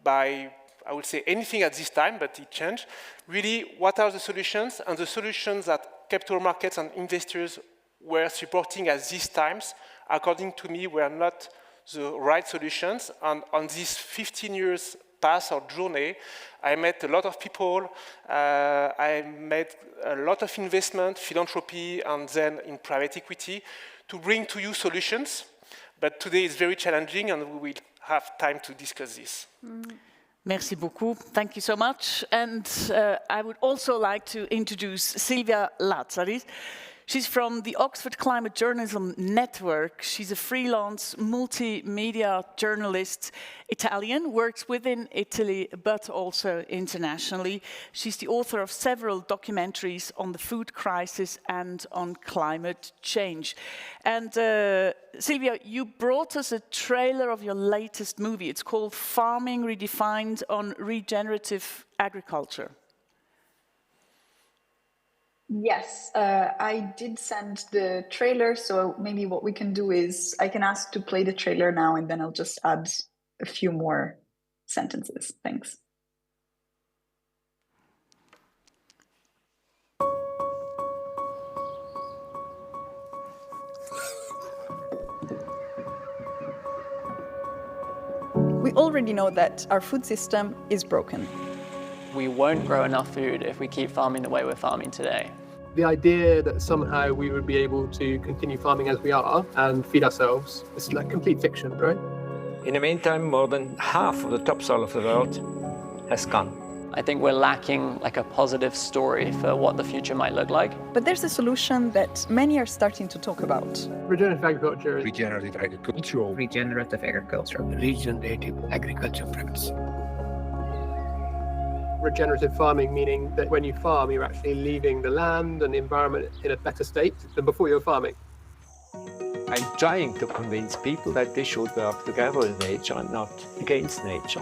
by, I would say, anything at this time, but it changed. Really, what are the solutions? And the solutions that capital markets and investors were supporting at these times, according to me, were not the right solutions. And on this 15 years path or journey, I met a lot of people, I made a lot of investment, philanthropy, and then in private equity to bring to you solutions. But today is very challenging, and we will have time to discuss this. Merci beaucoup. Thank you so much. And I would also like to introduce Silvia Lazzaris. She's from the Oxford Climate Journalism Network. She's a freelance multimedia journalist, Italian, works within Italy, but also internationally. She's the author of several documentaries on the food crisis and on climate change. And Silvia, you brought us a trailer of your latest movie. It's called Farming Redefined on Regenerative Agriculture. Yes, I did send the trailer, so maybe what we can do is I can ask to play the trailer now, and then I'll just add a few more sentences. Thanks. We already know that our food system is broken. We won't grow enough food if we keep farming the way we're farming today. The idea that somehow we would be able to continue farming as we are and feed ourselves is like complete fiction, right? In the meantime, more than half of the topsoil of the world has gone. I think we're lacking like a positive story for what the future might look like. But there's a solution that many are starting to talk about. Regenerative agriculture. Regenerative agriculture. Regenerative agriculture. Regenerative agriculture practice. Regenerative farming, meaning that when you farm, you're actually leaving the land and the environment in a better state than before you're farming. I'm trying to convince people that they should work together with nature and not against nature.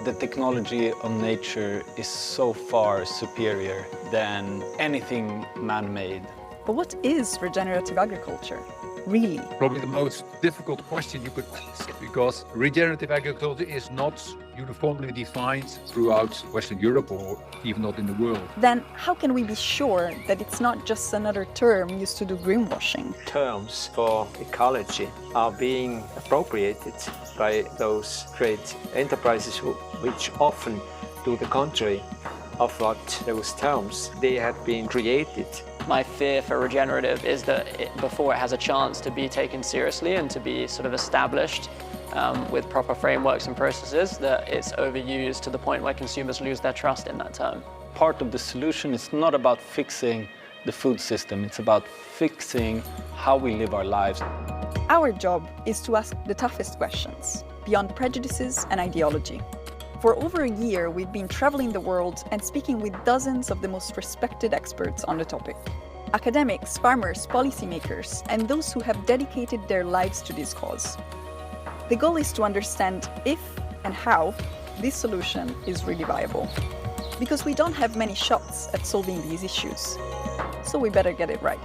The technology of nature is so far superior than anything man-made. But what is regenerative agriculture, really? Probably the most difficult question you could ask, because regenerative agriculture is not uniformly defined throughout Western Europe or even not in the world. Then how can we be sure that it's not just another term used to do greenwashing? Terms for ecology are being appropriated by those great enterprises which often do the contrary of what those terms they have been created. My fear for regenerative is that before it has a chance to be taken seriously and to be sort of established with proper frameworks and processes, that it's overused to the point where consumers lose their trust in that term. Part of the solution is not about fixing the food system, it's about fixing how we live our lives. Our job is to ask the toughest questions, beyond prejudices and ideology. For over a year, we've been traveling the world and speaking with dozens of the most respected experts on the topic. Academics, farmers, policymakers, and those who have dedicated their lives to this cause. The goal is to understand if and how this solution is really viable. Because we don't have many shots at solving these issues. So we better get it right.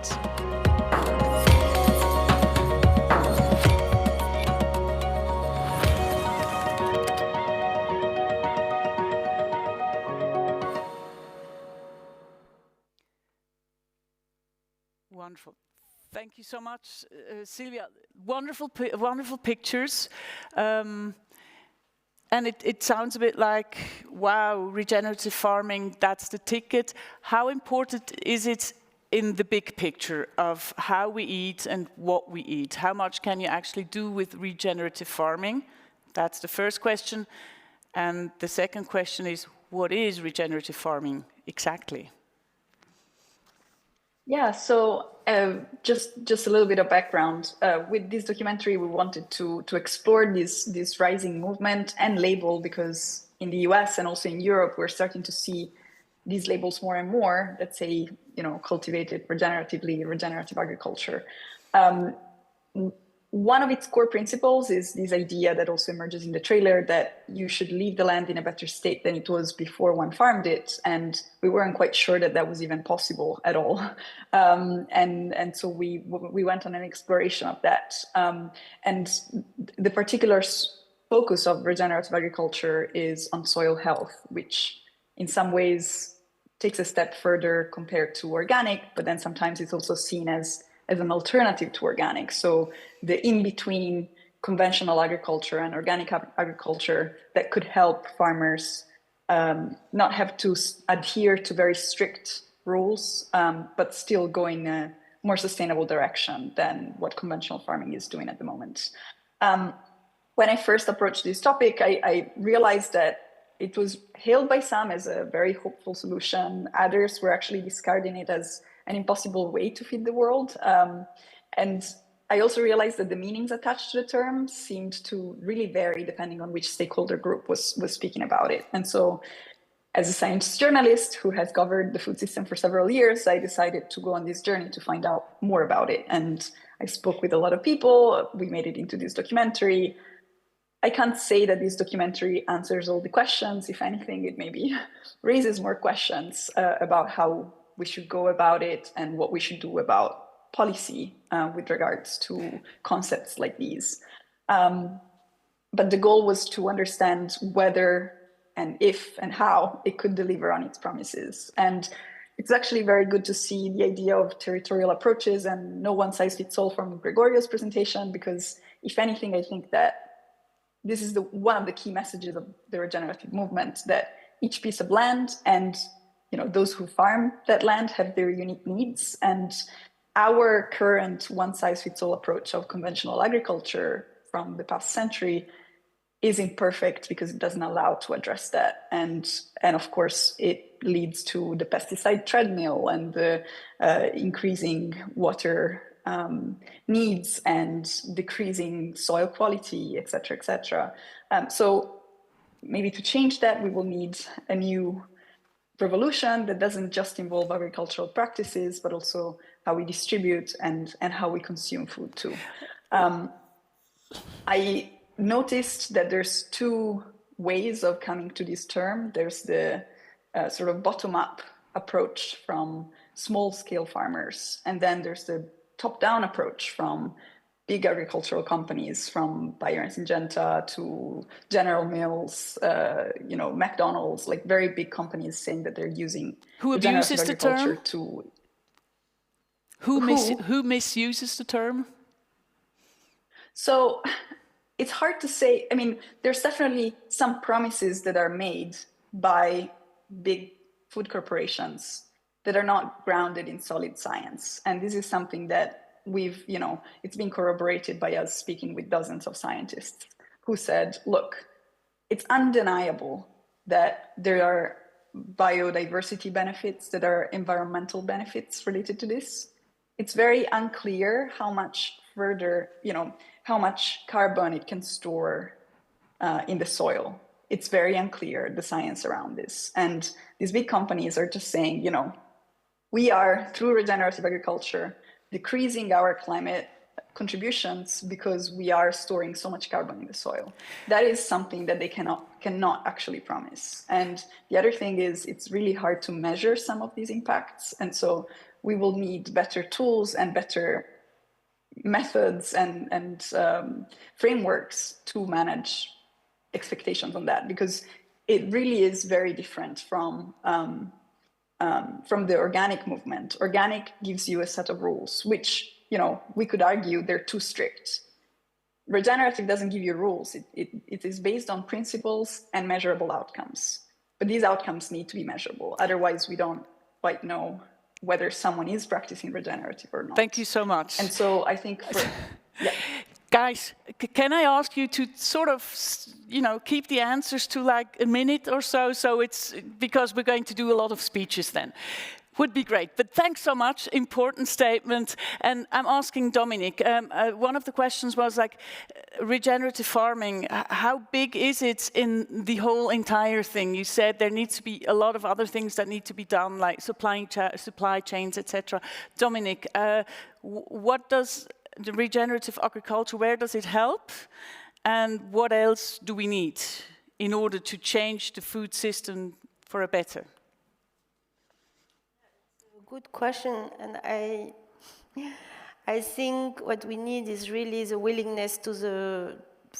Wonderful. Thank you so much, Silvia. Wonderful pictures. And it sounds a bit like, wow, regenerative farming, that's the ticket. How important is it in the big picture of how we eat and what we eat? How much can you actually do with regenerative farming? That's the first question. And the second question is, what is regenerative farming exactly? Yeah, so just a little bit of background. With this documentary, we wanted to explore this rising movement and label, because in the US and also in Europe, we're starting to see these labels more and more that say, cultivated regeneratively, regenerative agriculture. One of its core principles is this idea that also emerges in the trailer that you should leave the land in a better state than it was before one farmed it. And we weren't quite sure that that was even possible at all. And so we went on an exploration of that. And the particular focus of regenerative agriculture is on soil health, which in some ways takes a step further compared to organic, but then sometimes it's also seen as an alternative to organic. So the in-between conventional agriculture and organic agriculture that could help farmers not have to adhere to very strict rules, but still go in a more sustainable direction than what conventional farming is doing at the moment. When I first approached this topic, I realized that it was hailed by some as a very hopeful solution. Others were actually discarding it as an impossible way to feed the world. And I also realized that the meanings attached to the term seemed to really vary depending on which stakeholder group was speaking about it. And so as a science journalist who has covered the food system for several years, I decided to go on this journey to find out more about it. And I spoke with a lot of people. We made it into this documentary. I can't say that this documentary answers all the questions. If anything, it maybe raises more questions about how we should go about it and what we should do about policy with regards to concepts like these. But the goal was to understand whether and if and how it could deliver on its promises. And it's actually very good to see the idea of territorial approaches and no one size fits all from Gregorio's presentation, because if anything, I think that this is one of the key messages of the regenerative movement, that each piece of land and those who farm that land have their unique needs. And our current one-size-fits-all approach of conventional agriculture from the past century is imperfect because it doesn't allow to address that. And of course, it leads to the pesticide treadmill and the increasing water needs and decreasing soil quality, et cetera, et cetera. So maybe to change that, we will need a new revolution that doesn't just involve agricultural practices, but also how we distribute and how we consume food too. I noticed that there's two ways of coming to this term. There's the sort of bottom-up approach from small-scale farmers, and then there's the top-down approach from big agricultural companies, from Bayer and Syngenta to General Mills, McDonald's, like very big companies saying that they're using who abuses the term? Who misuses the term? So it's hard to say. I mean, there's definitely some promises that are made by big food corporations that are not grounded in solid science. And this is something that it's been corroborated by us speaking with dozens of scientists who said, look, it's undeniable that there are biodiversity benefits, that are environmental benefits related to this. It's very unclear how much further, how much carbon it can store in the soil. It's very unclear, the science around this. And these big companies are just saying, we are, through regenerative agriculture, decreasing our climate contributions because we are storing so much carbon in the soil. That is something that they cannot actually promise. And the other thing is, it's really hard to measure some of these impacts. And so we will need better tools and better methods and frameworks to manage expectations on that, because it really is very different from the organic movement. Organic gives you a set of rules, which, we could argue they're too strict. Regenerative doesn't give you rules. It is based on principles and measurable outcomes. But these outcomes need to be measurable. Otherwise, we don't quite know whether someone is practicing regenerative or not. Thank you so much. And so I think Guys, can I ask you to sort of, keep the answers to like a minute or so? So it's because we're going to do a lot of speeches then. Would be great, but thanks so much, important statement. And I'm asking Dominique, one of the questions was like, regenerative farming, how big is it in the whole entire thing? You said there needs to be a lot of other things that need to be done, like supply chains, etc. Dominique, what does the regenerative agriculture, where does it help? And what else do we need in order to change the food system for a better? Good question, and I think what we need is really the willingness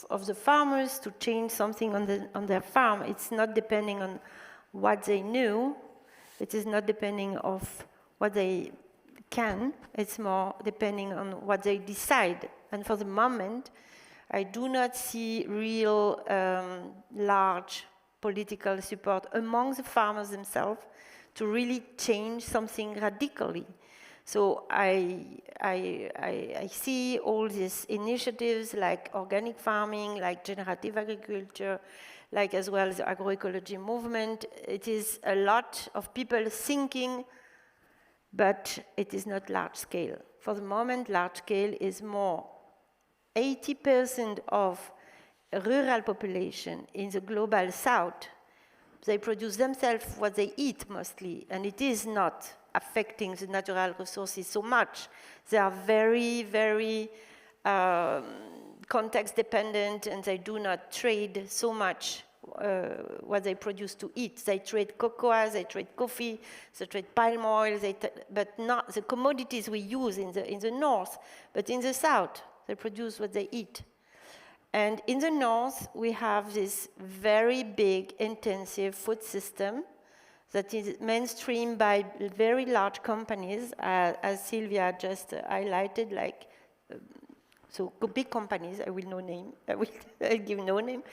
of the farmers to change something on their farm. It's not depending on what they knew. It is not depending on what they can. It's more depending on what they decide. And for the moment, I do not see real large political support among the farmers themselves to really change something radically. So I see all these initiatives like organic farming, like regenerative agriculture, like as well as the agroecology movement. It is a lot of people thinking, but it is not large scale. For the moment, large scale is more 80% of rural population in the global south. They produce themselves what they eat mostly, and it is not affecting the natural resources so much. They are very, very context dependent, and they do not trade so much what they produce to eat. They trade cocoa, they trade coffee, they trade palm oil, but not the commodities we use in the north, but in the south, they produce what they eat. And in the north, we have this very big, intensive food system that is mainstreamed by very large companies, as Silvia just highlighted, like, so big companies, I will give no name.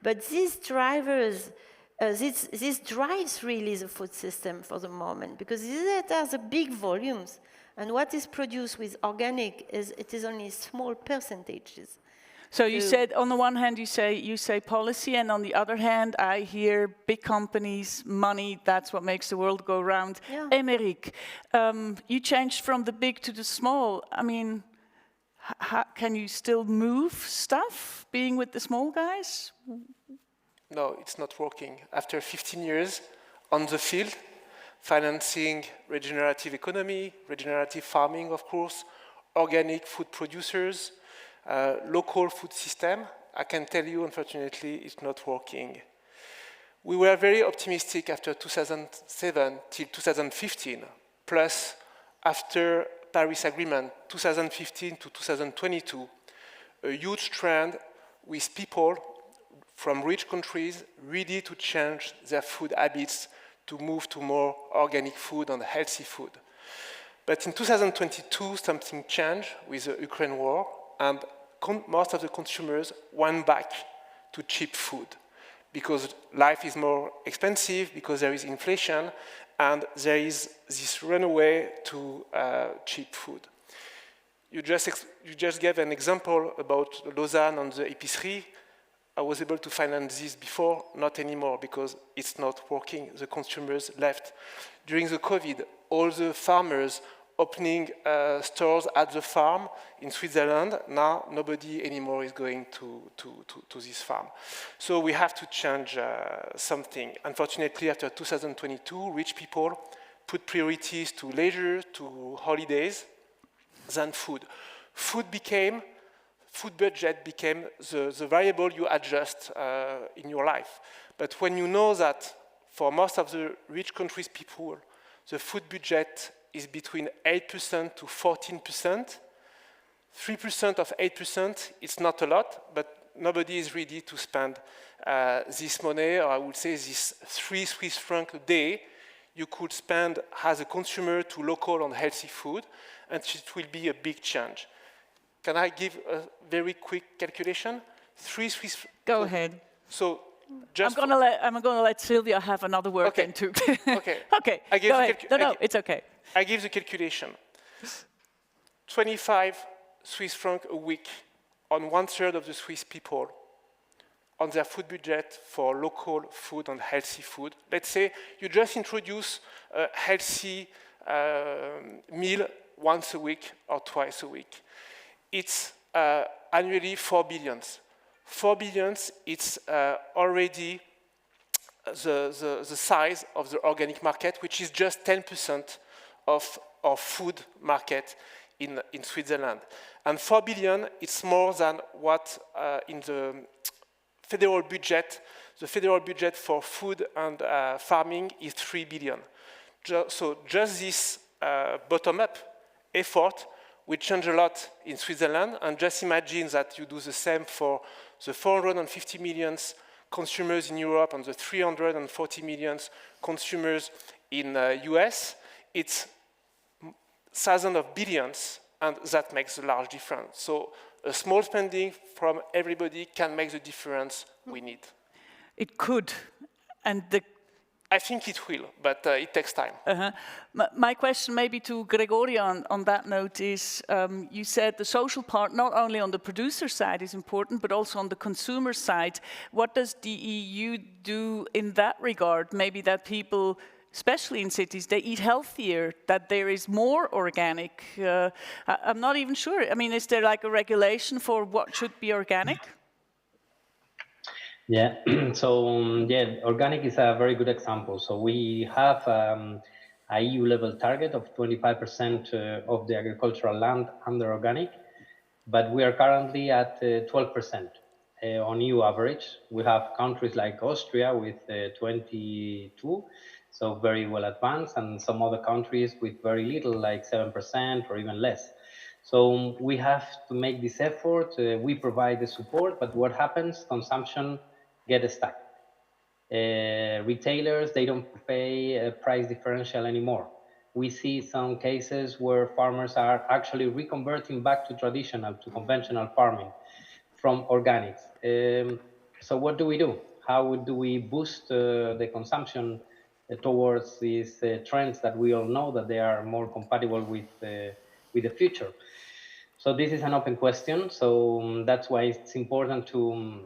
But these drivers, this drives really the food system for the moment, because it has the big volumes. And what is produced with organic it is only small percentages. So you said, on the one hand, you say policy, and on the other hand, I hear big companies, money, that's what makes the world go round. Yeah. Aymeric, you changed from the big to the small. I mean, can you still move stuff, being with the small guys? No, it's not working. After 15 years on the field, financing regenerative economy, regenerative farming, of course, organic food producers, local food system, I can tell you, unfortunately, it's not working. We were very optimistic after 2007 till 2015, plus after Paris Agreement, 2015 to 2022, a huge trend with people from rich countries ready to change their food habits to move to more organic food and healthy food. But in 2022, something changed with the Ukraine war, and most of the consumers went back to cheap food because life is more expensive, because there is inflation, and there is this runaway to cheap food. You just gave an example about Lausanne and the EPFL. I was able to finance this before, not anymore, because it's not working. The consumers left. During the COVID, all the farmers opening stores at the farm in Switzerland. Now nobody anymore is going to this farm. So we have to change something. Unfortunately, after 2022, rich people put priorities to leisure, to holidays, than food. Food budget became the variable you adjust in your life. But when you know that for most of the rich countries' people, the food budget is between 8% to 14%. 3% of 8%, it's not a lot, but nobody is ready to spend this money, or I would say this 3 Swiss francs a day you could spend as a consumer to local and healthy food, and it will be a big change. Can I give a very quick calculation? 3 Swiss francs. Go ahead. So just I'm gonna let Silvia have another word then too. Okay. Okay. Go ahead. No, it's okay. I give the calculation. 25 Swiss francs a week on 1/3 of the Swiss people on their food budget for local food and healthy food. Let's say you just introduce healthy meal once a week or twice a week. It's annually 4 billion. 4 billion, it's already the size of the organic market, which is just 10% of our food market in Switzerland. And 4 billion, it's more than what in the federal budget for food and farming is 3 billion. So just this bottom-up effort will change a lot in Switzerland, and just imagine that you do the same for the 450 million consumers in Europe and the 340 million consumers in US. It's thousands of billions, and that makes a large difference. So a small spending from everybody can make the difference we need. It could, and I think it will, but it takes time. My question maybe to Gregorio on that note is, you said the social part, not only on the producer side is important, but also on the consumer side. What does the EU do in that regard? Maybe that people, especially in cities, they eat healthier, that there is more organic. I'm not even sure. I mean, is there like a regulation for what should be organic? Yeah, so yeah, organic is a very good example. So we have a EU level target of 25% of the agricultural land under organic, but we are currently at 12% on EU average. We have countries like Austria with 22, so very well advanced, and some other countries with very little, like 7% or even less. So we have to make this effort. We provide the support, but what happens? Consumption get stuck. Retailers, they don't pay a price differential anymore. We see some cases where farmers are actually reconverting back to traditional, to conventional farming from organics. So what do we do? How do we boost the consumption towards these trends that we all know that they are more compatible with the future? So this is an open question. So that's why it's important to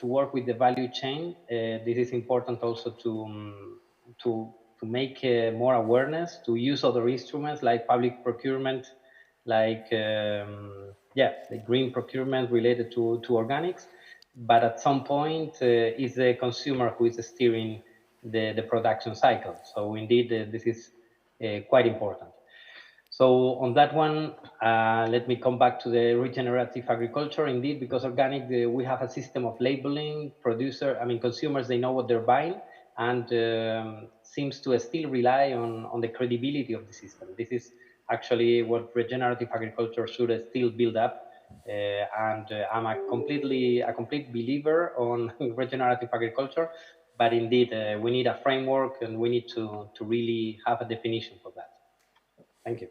work with the value chain. This is important also to make more awareness, to use other instruments like public procurement, like the green procurement related to organics. But at some point, it's the consumer who is steering the production cycle. So indeed, this is quite important. So on that one, let me come back to the regenerative agriculture. Indeed, because organic, we have a system of labeling. Consumers, they know what they're buying, and seems to still rely on the credibility of the system. This is actually what regenerative agriculture should still build up. And I'm a complete believer on regenerative agriculture. But indeed, we need a framework, and we need to really have a definition for that. Thank you.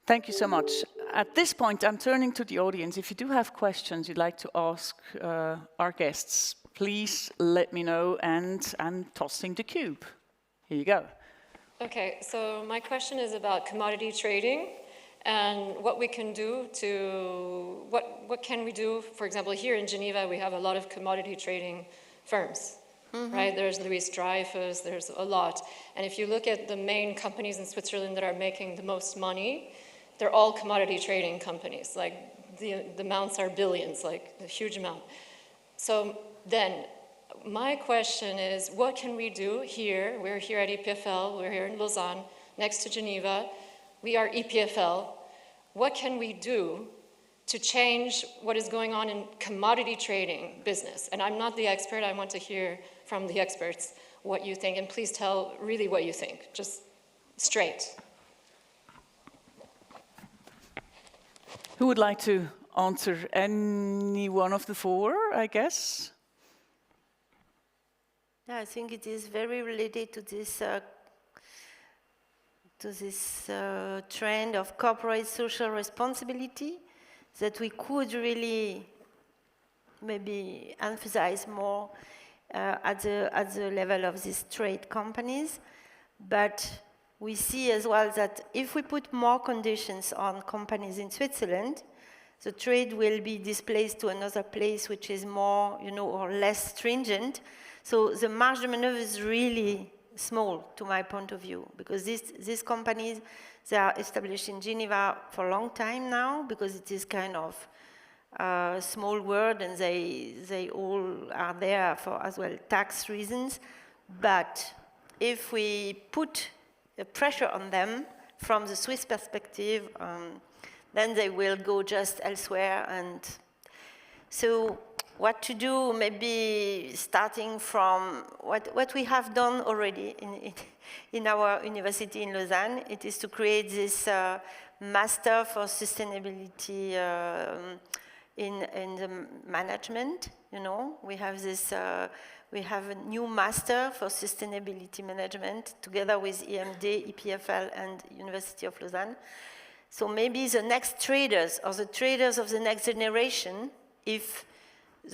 Thank you so much. At this point, I'm turning to the audience. If you do have questions you'd like to ask our guests, please let me know, and I'm tossing the cube. Here you go. Okay, so my question is about commodity trading and what we can do to, what can we do? For example, here in Geneva, we have a lot of commodity trading firms. Right, there's Louis Dreyfus, there's a lot. And if you look at the main companies in Switzerland that are making the most money, they're all commodity trading companies. Like the amounts are billions, like a huge amount. So then my question is, what can we do here? We're here at EPFL, we're here in Lausanne, next to Geneva. We are EPFL. What can we do to change what is going on in commodity trading business? And I'm not the expert, I want to hear from the experts what you think, and please tell really what you think, just straight. Who would like to answer? Any one of the four, I guess? Yeah, I think it is very related to this trend of corporate social responsibility that we could really maybe emphasize more at the level of these trade companies. But we see as well that if we put more conditions on companies in Switzerland, the trade will be displaced to another place which is more, or less stringent. So the marge de maneuver is really small to my point of view, because these companies, they are established in Geneva for a long time now, because it is kind of a small world, and they all are there for as well tax reasons. But if we put a pressure on them from the Swiss perspective, then they will go just elsewhere. And so what to do, maybe starting from what we have done already in our university in Lausanne, it is to create this master for sustainability in the management. You know, we have this, we have a new master for sustainability management together with EMD, EPFL, and University of Lausanne. So maybe the next traders, or the traders of the next generation, if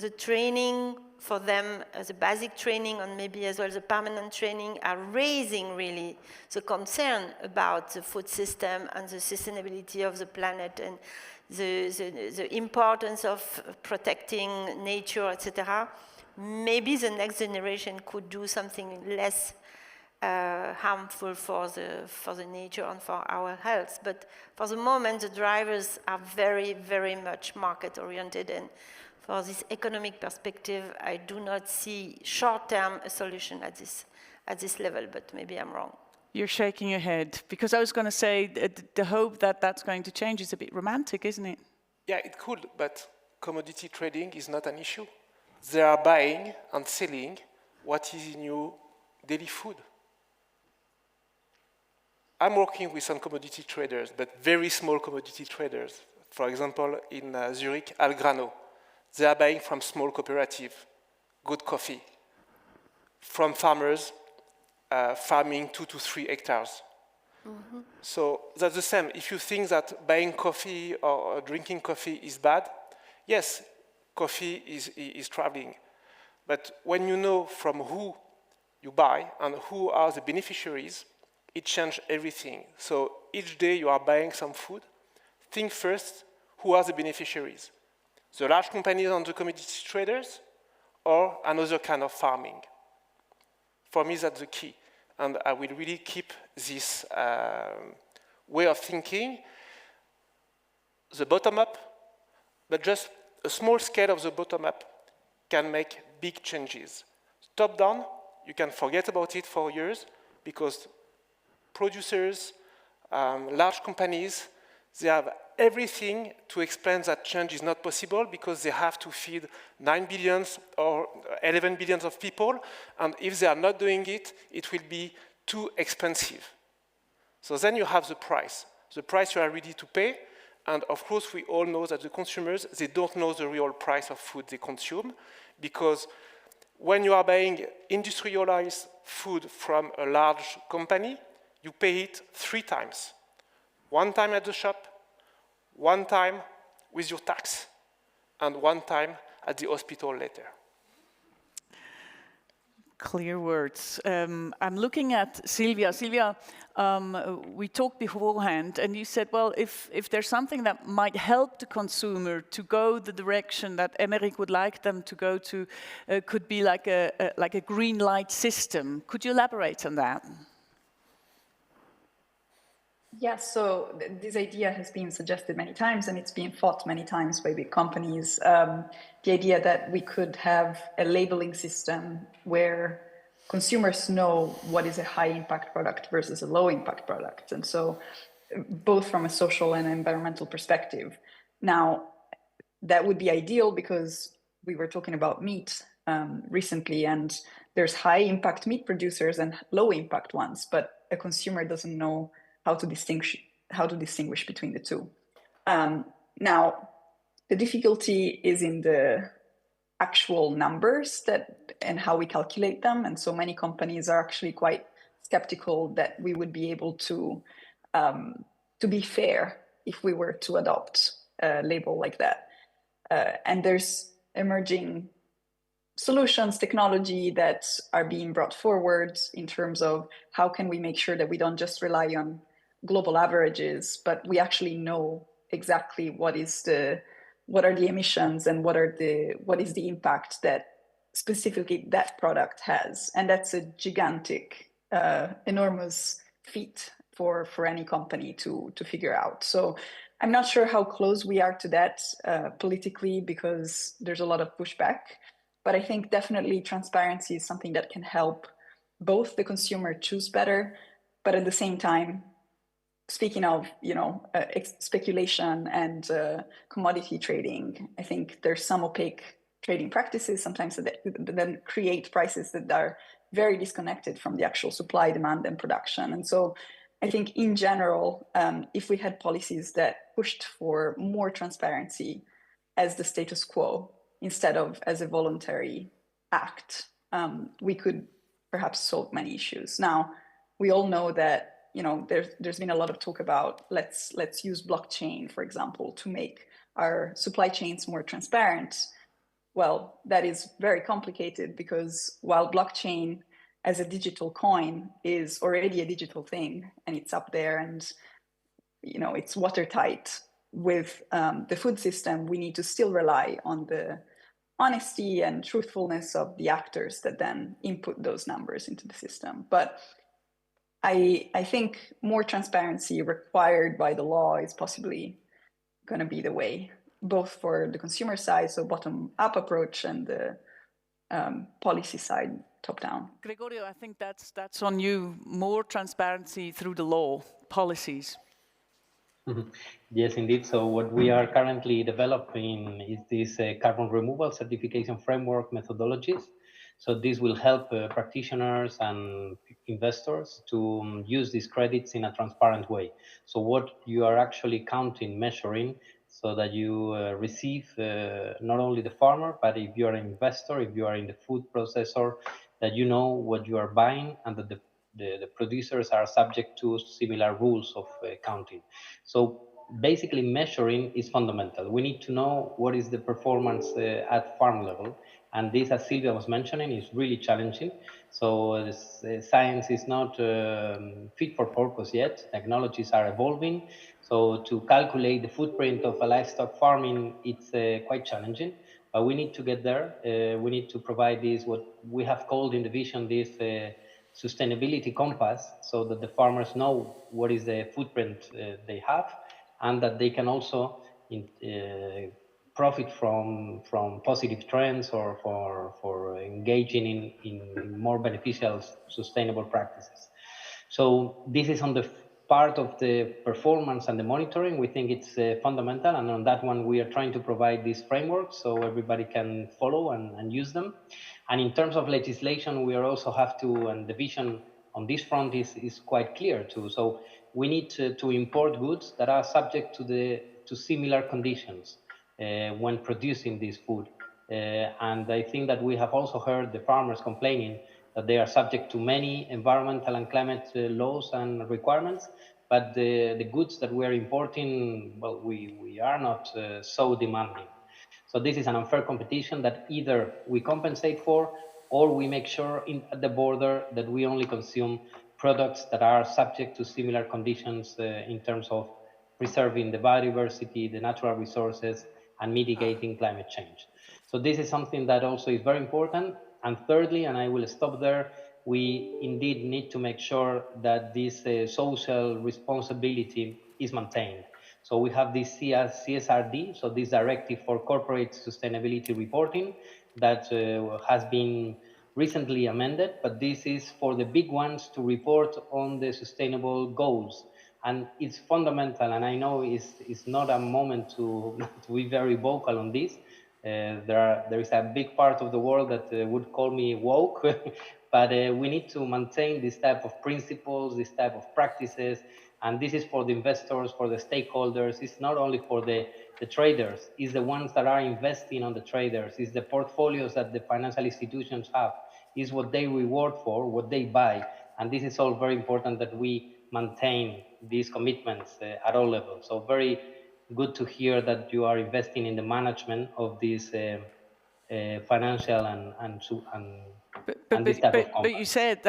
the training for them, the basic training, and maybe as well the permanent training, are raising really the concern about the food system and the sustainability of the planet, and the importance of protecting nature, etc. Maybe the next generation could do something less harmful for the nature and for our health. But for the moment, the drivers are very, very much market-oriented, and for this economic perspective, I do not see short-term a solution at this level, but maybe I'm wrong. You're shaking your head, because I was going to say the hope that that's going to change is a bit romantic, isn't it? Yeah, it could, but commodity trading is not an issue. They are buying and selling what is in your daily food. I'm working with some commodity traders, but very small commodity traders. For example, in Zurich, Algrano. They are buying from small cooperative, good coffee, from farmers farming 2 to 3 hectares. Mm-hmm. So that's the same. If you think that buying coffee or drinking coffee is bad, yes, coffee is traveling. But when you know from who you buy and who are the beneficiaries, it changes everything. So each day you are buying some food, think first, who are the beneficiaries? The large companies and the commodity traders, or another kind of farming? For me, that's the key. And I will really keep this way of thinking, the bottom-up, but just a small scale of the bottom-up can make big changes. Top-down, you can forget about it for years, because producers, large companies, they have everything to explain that change is not possible, because they have to feed 9 billion or 11 billion of people, and if they are not doing it, it will be too expensive. So then you have the price you are ready to pay, and of course we all know that the consumers, they don't know the real price of food they consume, because when you are buying industrialized food from a large company, you pay it 3 times. 1 time at the shop, 1 time with your tax, and 1 time at the hospital later. Clear words. I'm looking at Silvia. Silvia, we talked beforehand, and you said, well, if there's something that might help the consumer to go the direction that Aymeric would like them to go to, could be like a green light system. Could you elaborate on that? Yes, so this idea has been suggested many times, and it's been fought many times by big companies. The idea that we could have a labeling system where consumers know what is a high-impact product versus a low-impact product, and so both from a social and environmental perspective. Now, that would be ideal, because we were talking about meat recently, and there's high-impact meat producers and low-impact ones, but a consumer doesn't know how to distinguish between the two. Now, the difficulty is in the actual numbers and how we calculate them, and so many companies are actually quite skeptical that we would be able to be fair if we were to adopt a label like that. And there's emerging solutions, technology that are being brought forward in terms of how can we make sure that we don't just rely on global averages, but we actually know exactly what are the emissions and what is the impact that specifically that product has. And that's a gigantic enormous feat for any company to figure out. So I'm not sure how close we are to that politically, because there's a lot of pushback. But I think definitely transparency is something that can help both the consumer choose better, but at the same time, speaking of, speculation and commodity trading, I think there's some opaque trading practices sometimes that then create prices that are very disconnected from the actual supply, demand, and production. And so I think in general, if we had policies that pushed for more transparency as the status quo instead of as a voluntary act, we could perhaps solve many issues. Now, we all know that there's been a lot of talk about let's use blockchain, for example, to make our supply chains more transparent. Well, that is very complicated, because while blockchain as a digital coin is already a digital thing and it's up there and it's watertight with the food system, we need to still rely on the honesty and truthfulness of the actors that then input those numbers into the system. But I think more transparency required by the law is possibly going to be the way, both for the consumer side, so bottom-up approach, and the policy side, top-down. Gregorio, I think that's on you. More transparency through the law, policies. Yes, indeed. So what we are currently developing is this carbon removal certification framework methodologies. So this will help practitioners and investors to use these credits in a transparent way. So what you are actually counting, measuring, so that you receive not only the farmer, but if you are an investor, if you are in the food processor, that you know what you are buying, and that the producers are subject to similar rules of counting. So basically measuring is fundamental. We need to know what is the performance at farm level. And this, as Silvia was mentioning, is really challenging. So science is not fit for purpose yet. Technologies are evolving. So to calculate the footprint of a livestock farming, it's quite challenging. But we need to get there. We need to provide this, what we have called in the vision, this sustainability compass, so that the farmers know what is the footprint they have, and that they can also profit from positive trends, or for engaging in more beneficial, sustainable practices. So this is on the part of the performance and the monitoring. We think it's fundamental, and on that one we are trying to provide these frameworks so everybody can follow and use them. And in terms of legislation, we also have to, and the vision on this front is quite clear too. So we need to import goods that are subject to similar conditions when producing this food. And I think that we have also heard the farmers complaining that they are subject to many environmental and climate laws and requirements, but the goods that we are importing, well, we are not so demanding. So this is an unfair competition that either we compensate for, or we make sure at the border that we only consume products that are subject to similar conditions in terms of preserving the biodiversity, the natural resources, and mitigating climate change. So this is something that also is very important. And thirdly, and I will stop there, we indeed need to make sure that this social responsibility is maintained. So we have this CSRD, so this Directive for Corporate Sustainability Reporting, that has been recently amended, but this is for the big ones to report on the sustainable goals. And it's fundamental, and I know it's not a moment to be very vocal on this. There is a big part of the world that would call me woke, but we need to maintain this type of principles, this type of practices, and this is for the investors, for the stakeholders. It's not only for the traders, it's the ones that are investing on the traders, it's the portfolios that the financial institutions have, it's what they reward for, what they buy, and this is all very important that we maintain these commitments at all levels. So very good to hear that you are investing in the management of these financial and this type of companies. But you said,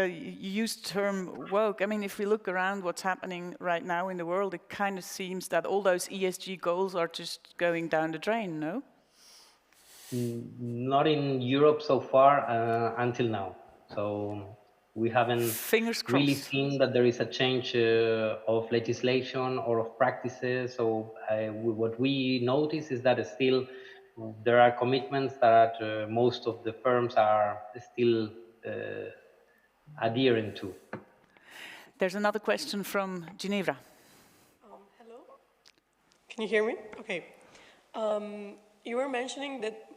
you used the term woke. I mean, if we look around what's happening right now in the world, it kind of seems that all those ESG goals are just going down the drain, no? Not in Europe so far until now. So We haven't really seen that there is a change of legislation or of practices. So what we notice is that still there are commitments that most of the firms are still adhering to. There's another question from Geneva. Hello? Can you hear me? Okay. You were mentioning that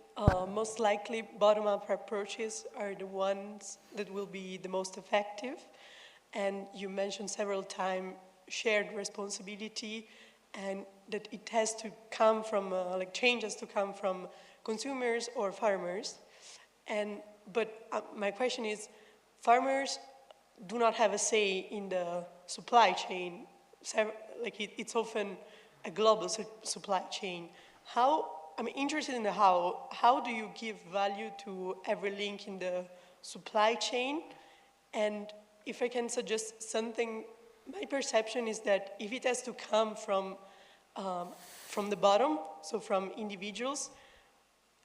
most likely bottom-up approaches are the ones that will be the most effective. And you mentioned several times shared responsibility and that it has to come from, like change has to come from consumers or farmers. But my question is, farmers do not have a say in the supply chain. Like it's often a global supply chain. I'm interested in how do you give value to every link in the supply chain? And if I can suggest something, my perception is that if it has to come from the bottom, so from individuals,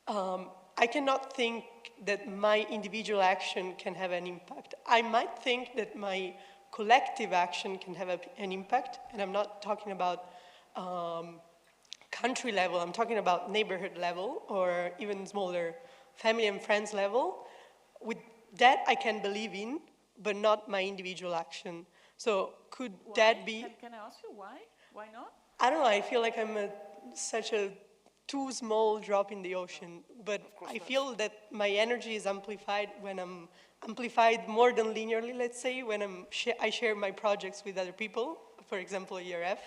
I cannot think that my individual action can have an impact. I might think that my collective action can have an impact, and I'm not talking about country level, I'm talking about neighborhood level or even smaller family and friends level. With that I can believe in, but not my individual action. So could that be... Can I ask you why? Why not? I don't know, I feel like I'm such a too small drop in the ocean, but I feel that my energy is amplified when I'm amplified more than linearly, let's say, when I share my projects with other people, for example, ERF.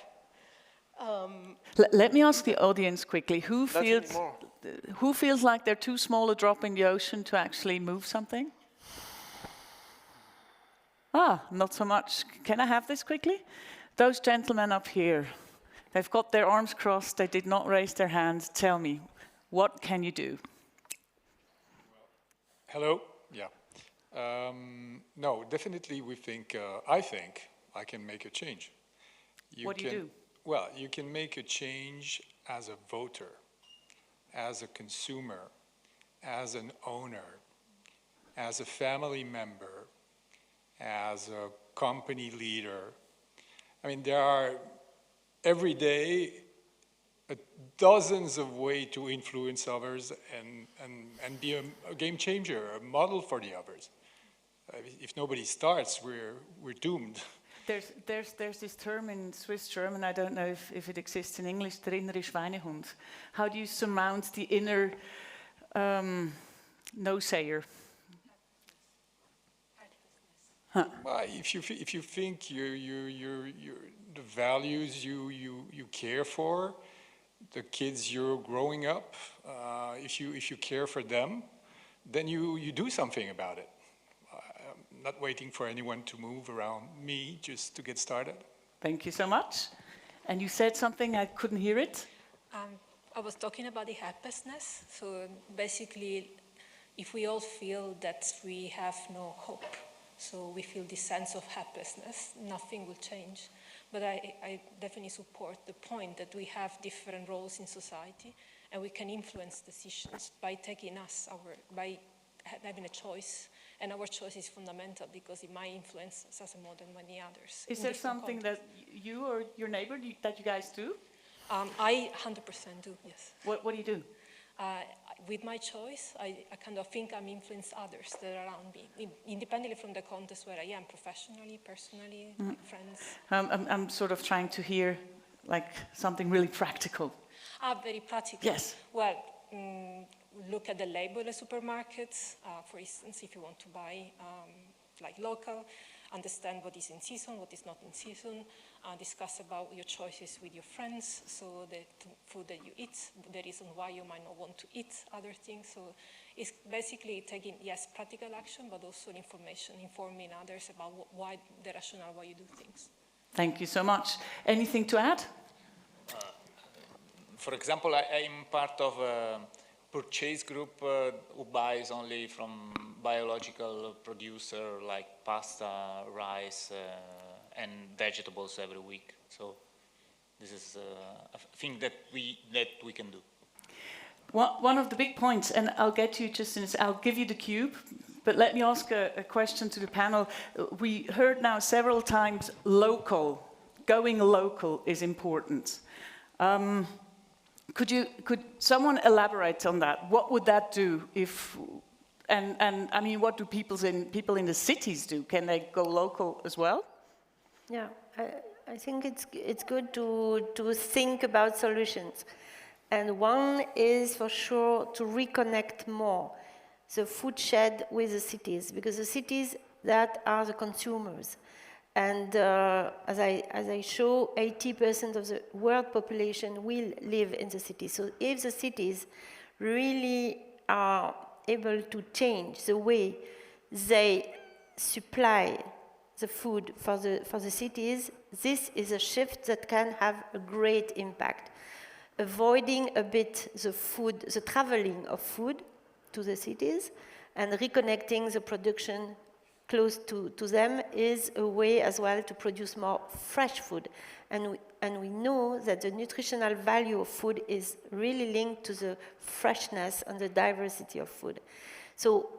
Let me ask the audience quickly, who feels like they're too small a drop in the ocean to actually move something? Not so much. Can I have this quickly? Those gentlemen up here, they've got their arms crossed, they did not raise their hands. Tell me, what can you do? Hello, yeah. No, definitely I think I can make a change. What do you do? Well, you can make a change as a voter, as a consumer, as an owner, as a family member, as a company leader. I mean, there are every day dozens of ways to influence others and be a game changer, a model for the others. If nobody starts, we're doomed. There's this term in Swiss German, I don't know if it exists in English, der innere Schweinehund. How do you surmount the inner no-sayer? Well, if you think the values you care for, the kids you're growing up, if you care for them, then you do something about it. I'm not waiting for anyone to move around me just to get started. Thank you so much. And you said something, I couldn't hear it. I was talking about the helplessness. So basically, if we all feel that we have no hope, so we feel this sense of helplessness, nothing will change. But I definitely support the point that we have different roles in society and we can influence decisions by by having a choice. And our choice is fundamental because it might influence us more than many others. Is there something that you or your neighbor that you guys do? I 100% do, yes. What do you do? With my choice, I kind of think I'm influencing others that are around me, independently from the context where I am, professionally, personally, like friends. I'm sort of trying to hear like something really practical. Very practical. Yes. Well, look at the label at supermarkets, for instance, if you want to buy like local, understand what is in season, what is not in season, discuss about your choices with your friends, so the food that you eat, the reason why you might not want to eat other things. So it's basically taking, yes, practical action, but also information, informing others about why the rationale why you do things. Thank you so much. Anything to add? For example, I'm part of a purchase group who buys only from biological producer like pasta, rice, and vegetables every week. So this is a thing that we can do. One of the big points, and I'll get you just in, I'll give you the cube. But let me ask a question to the panel. We heard now several times local. Going local is important. Could someone elaborate on that? What would that do if, and I mean, what do people in the cities do? Can they go local as well? Yeah, I think it's good to think about solutions. And one is for sure to reconnect more the food shed with the cities, because the cities, that are the consumers. And as I show, 80% of the world population will live in the cities. So if the cities really are able to change the way they supply the food for the cities, this is a shift that can have a great impact. Avoiding a bit the traveling of food to the cities and reconnecting the production close to them is a way as well to produce more fresh food. And we know that the nutritional value of food is really linked to the freshness and the diversity of food. So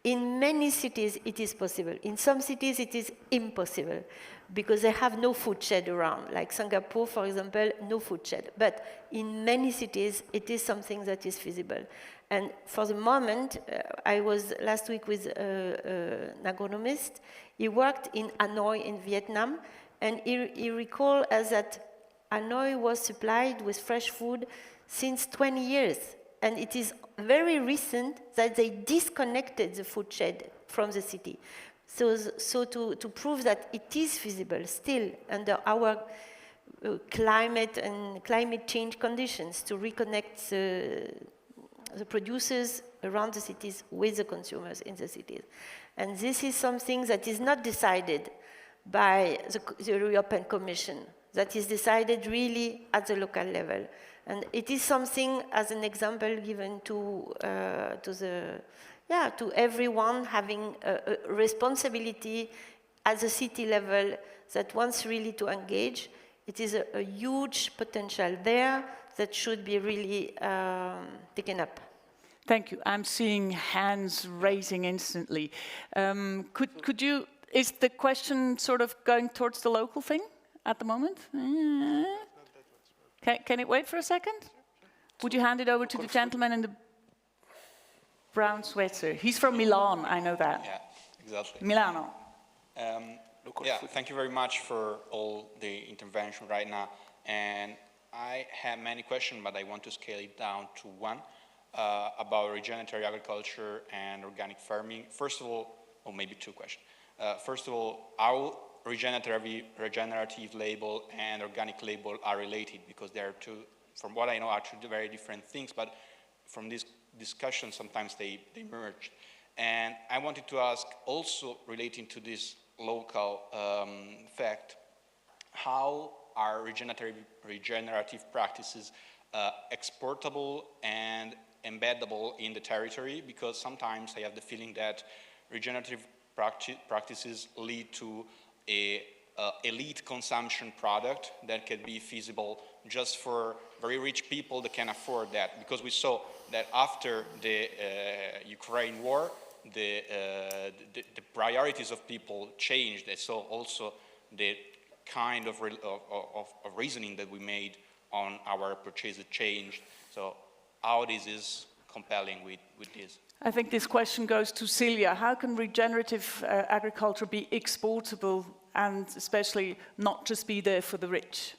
in many cities, it is possible. In some cities, it is impossible because they have no food shed around. Like Singapore, for example, no food shed. But in many cities, it is something that is feasible. And for the moment, I was last week with an agronomist. He worked in Hanoi in Vietnam, and he recalled us that Hanoi was supplied with fresh food since 20 years. And it is very recent that they disconnected the food shed from the city. So to prove that it is feasible still under our climate and climate change conditions to reconnect the producers around the cities with the consumers in the cities. And this is something that is not decided by the European Commission, that is decided really at the local level. And it is something, as an example, given to everyone having a responsibility at the city level that wants really to engage. It is a huge potential there that should be really taken up. Thank you. I'm seeing hands raising instantly. Could you? Is the question sort of going towards the local thing at the moment? Can it wait for a second? Would you hand it over to the gentleman in the brown sweater? He's from Milan, I know that. Yeah, exactly. Milano. Thank you very much for all the intervention right now. And I have many questions, but I want to scale it down to one about regenerative agriculture and organic farming. First of all, or maybe two questions. First of all, how regenerative label and organic label are related, because they are two, from what I know, are two very different things, but from this discussion sometimes they merge. And I wanted to ask, also relating to this local fact, how are regenerative practices exportable and embeddable in the territory? Because sometimes I have the feeling that regenerative practices lead to a elite consumption product that can be feasible just for very rich people that can afford that. Because we saw that after the Ukraine war, the priorities of people changed. And so also the kind of reasoning that we made on our purchases changed. So how this is compelling with this? I think this question goes to Silvia. How can regenerative agriculture be exportable and especially not just be there for the rich?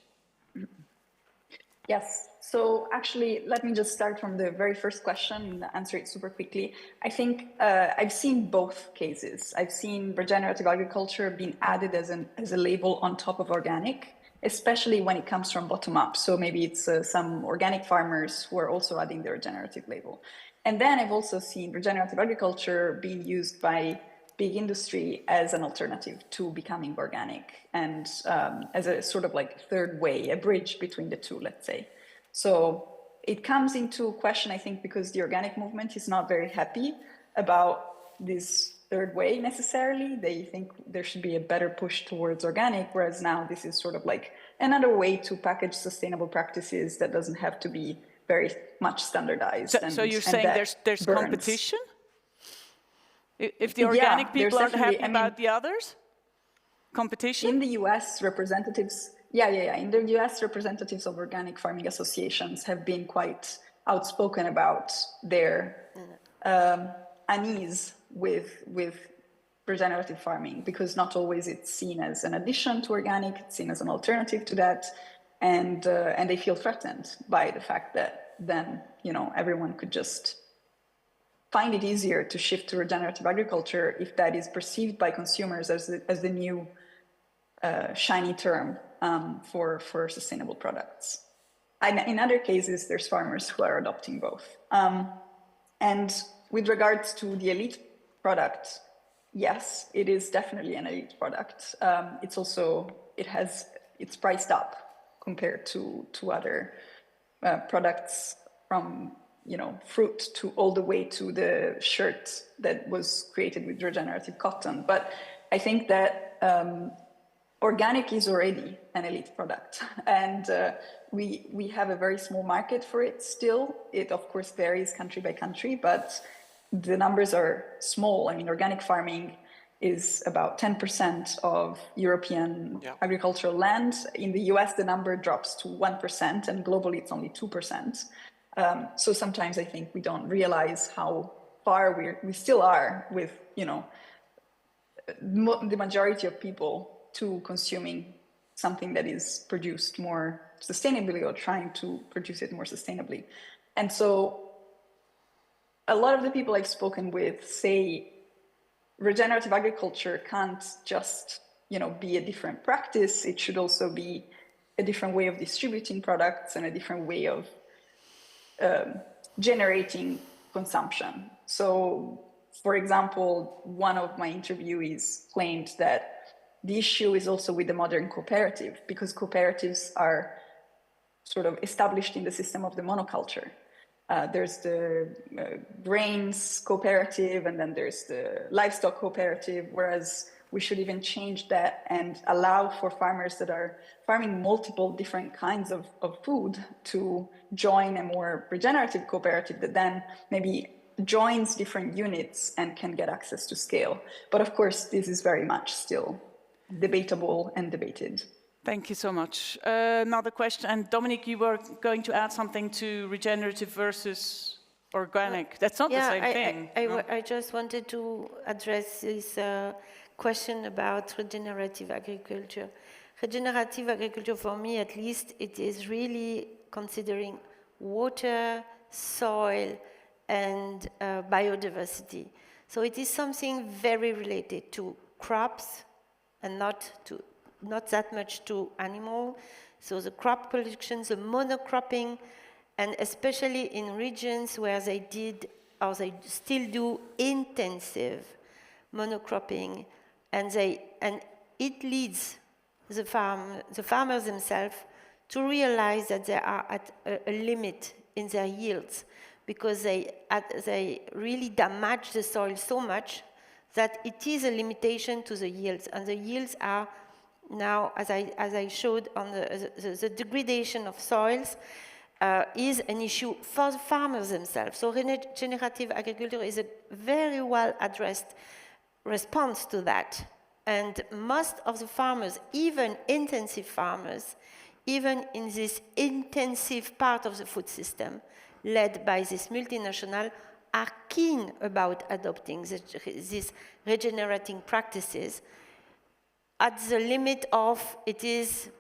Yes, so actually, let me just start from the very first question and answer it super quickly. I think I've seen both cases. I've seen regenerative agriculture being added as a label on top of organic, especially when it comes from bottom up. So maybe it's some organic farmers who are also adding the regenerative label. And then I've also seen regenerative agriculture being used by big industry as an alternative to becoming organic and as a sort of like third way, a bridge between the two, let's say. So it comes into question, I think, because the organic movement is not very happy about this third way necessarily. They think there should be a better push towards organic, whereas now this is sort of like another way to package sustainable practices that doesn't have to be very much standardized. So you're saying there's competition? If the organic Yeah, people aren't happy I mean, about the others? Competition? In the US, representatives, in the US, representatives of organic farming associations have been quite outspoken about their unease with regenerative farming, because not always it's seen as an addition to organic, it's seen as an alternative to that, and they feel threatened by the fact that then, you know, everyone could just find it easier to shift to regenerative agriculture if that is perceived by consumers as the new shiny term for sustainable products. And in other cases, there's farmers who are adopting both. And with regards to the elite product, yes, it is definitely an elite product. It's also, it's priced up compared to other products, from, you know, fruit to all the way to the shirt that was created with regenerative cotton. But I think that organic is already an elite product, and we have a very small market for it still. It of course varies country by country, but the numbers are small. I mean, organic farming is about 10% of European agricultural land. In the US, the number drops to 1%, and globally it's only 2%. So sometimes I think we don't realize how far we still are with, you know, the majority of people to consuming something that is produced more sustainably, or trying to produce it more sustainably. And so a lot of the people I've spoken with say regenerative agriculture can't just, you know, be a different practice. It should also be a different way of distributing products and a different way of generating consumption. So, for example, one of my interviewees claimed that the issue is also with the modern cooperative, because cooperatives are sort of established in the system of the monoculture. There's the grains cooperative, and then there's the livestock cooperative, whereas we should even change that and allow for farmers that are farming multiple different kinds of food to join a more regenerative cooperative that then maybe joins different units and can get access to scale. But of course, this is very much still debatable and debated. Thank you so much. Another question, and Dominique, you were going to add something to regenerative versus organic. That's not the same thing. I just wanted to address this question about regenerative agriculture. Regenerative agriculture, for me at least, it is really considering water, soil, and biodiversity. So it is something very related to crops and not that much to animal. So the crop production, the monocropping, and especially in regions where they did, or they still do, intensive monocropping, and it leads the farmers themselves to realize that they are at a limit in their yields, because they really damage the soil so much that it is a limitation to the yields, and the yields are now, as I showed on the degradation of soils, is an issue for the farmers themselves. So regenerative agriculture is a very well addressed response to that. And most of the farmers, even intensive farmers, even in this intensive part of the food system, led by this multinational, are keen about adopting these regenerating practices at the limit of it is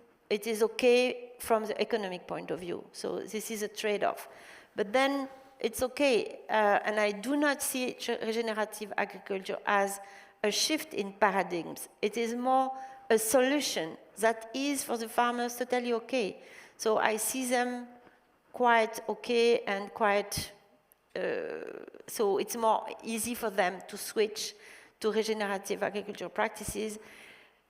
okay from the economic point of view. So this is a trade-off. But then it's okay, and I do not see regenerative agriculture as a shift in paradigms. It is more a solution that is for the farmers totally okay. So I see them quite okay and quite, so it's more easy for them to switch to regenerative agriculture practices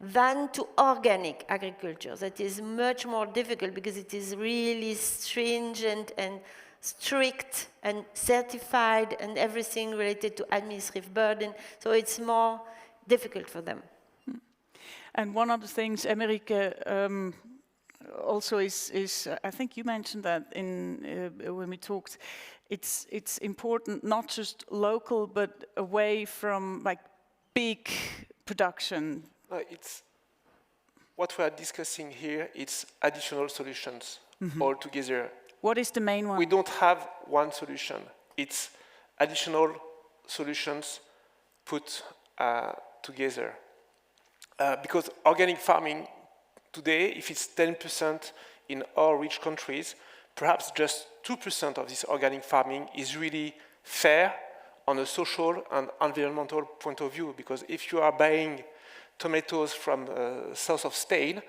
than to organic agriculture. That is much more difficult because it is really stringent and strict and certified and everything related to administrative burden. So it's more difficult for them. And one of the things, Aymeric, also is I think you mentioned that when we talked, it's important not just local but away from like big production. It's what we are discussing here. It's additional solutions altogether. What is the main one? We don't have one solution. It's additional solutions put together. Because organic farming today, if it's 10% in all rich countries, perhaps just 2% of this organic farming is really fair on a social and environmental point of view. Because if you are buying tomatoes from south of Spain,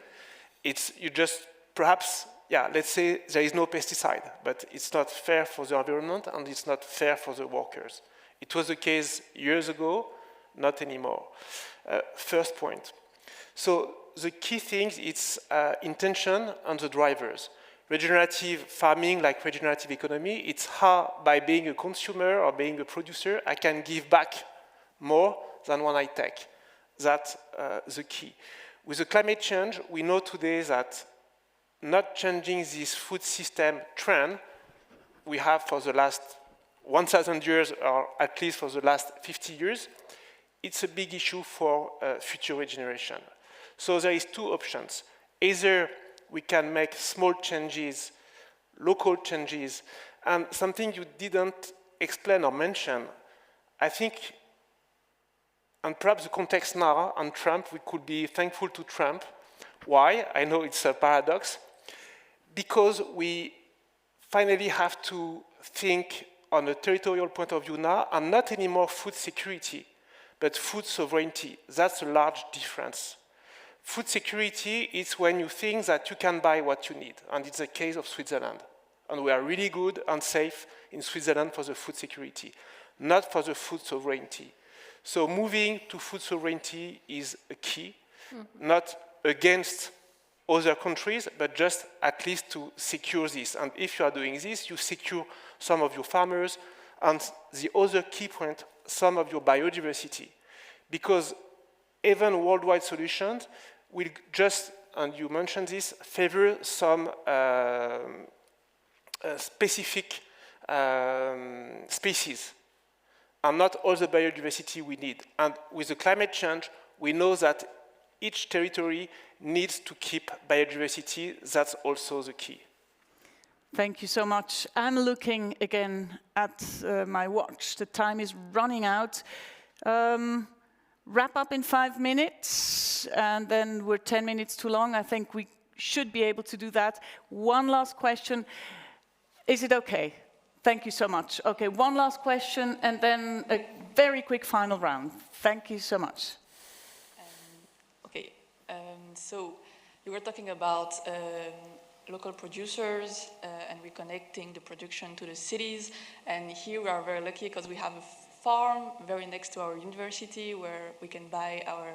you just perhaps, let's say there is no pesticide, but it's not fair for the environment and it's not fair for the workers. It was the case years ago, not anymore. First point. So the key thing is intention and the drivers. Regenerative farming, like regenerative economy, it's how by being a consumer or being a producer, I can give back more than when I take. That's the key. With the climate change, we know today that not changing this food system trend we have for the last 1,000 years, or at least for the last 50 years, it's a big issue for future regeneration. So there is two options. Either we can make small changes, local changes, and something you didn't explain or mention, I think, and perhaps the context now on Trump, we could be thankful to Trump. Why? I know it's a paradox. Because we finally have to think on a territorial point of view now, and not anymore food security, but food sovereignty. That's a large difference. Food security is when you think that you can buy what you need, and it's the case of Switzerland. And we are really good and safe in Switzerland for the food security, not for the food sovereignty. So moving to food sovereignty is a key, not against other countries, but just at least to secure this. And if you are doing this, you secure some of your farmers, and the other key point, some of your biodiversity. Because even worldwide solutions will just, and you mentioned this, favor some specific species, and not all the biodiversity we need. And with the climate change, we know that each territory needs to keep biodiversity. That's also the key. Thank you so much. I'm looking again at my watch. The time is running out. Wrap up in 5 minutes, and then we're 10 minutes too long. I think we should be able to do that. One last question. Is it okay? Thank you so much. Okay, one last question, and then a very quick final round. Thank you so much. So you were talking about local producers and reconnecting the production to the cities. And here we are very lucky because we have a farm very next to our university where we can buy our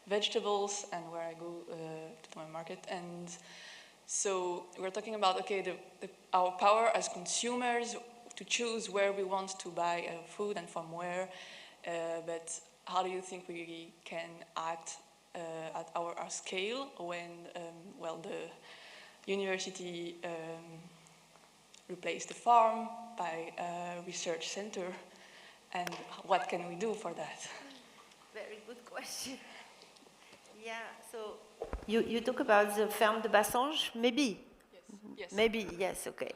vegetables and where I go to my market. And so we're talking about, okay, our power as consumers to choose where we want to buy food and from where. But how do you think we can act at our scale when, well, the university replaced the farm by a research center, and what can we do for that? Very good question. Yeah, so you talk about the Ferme de Bassange, maybe? Yes. Maybe, yes, okay.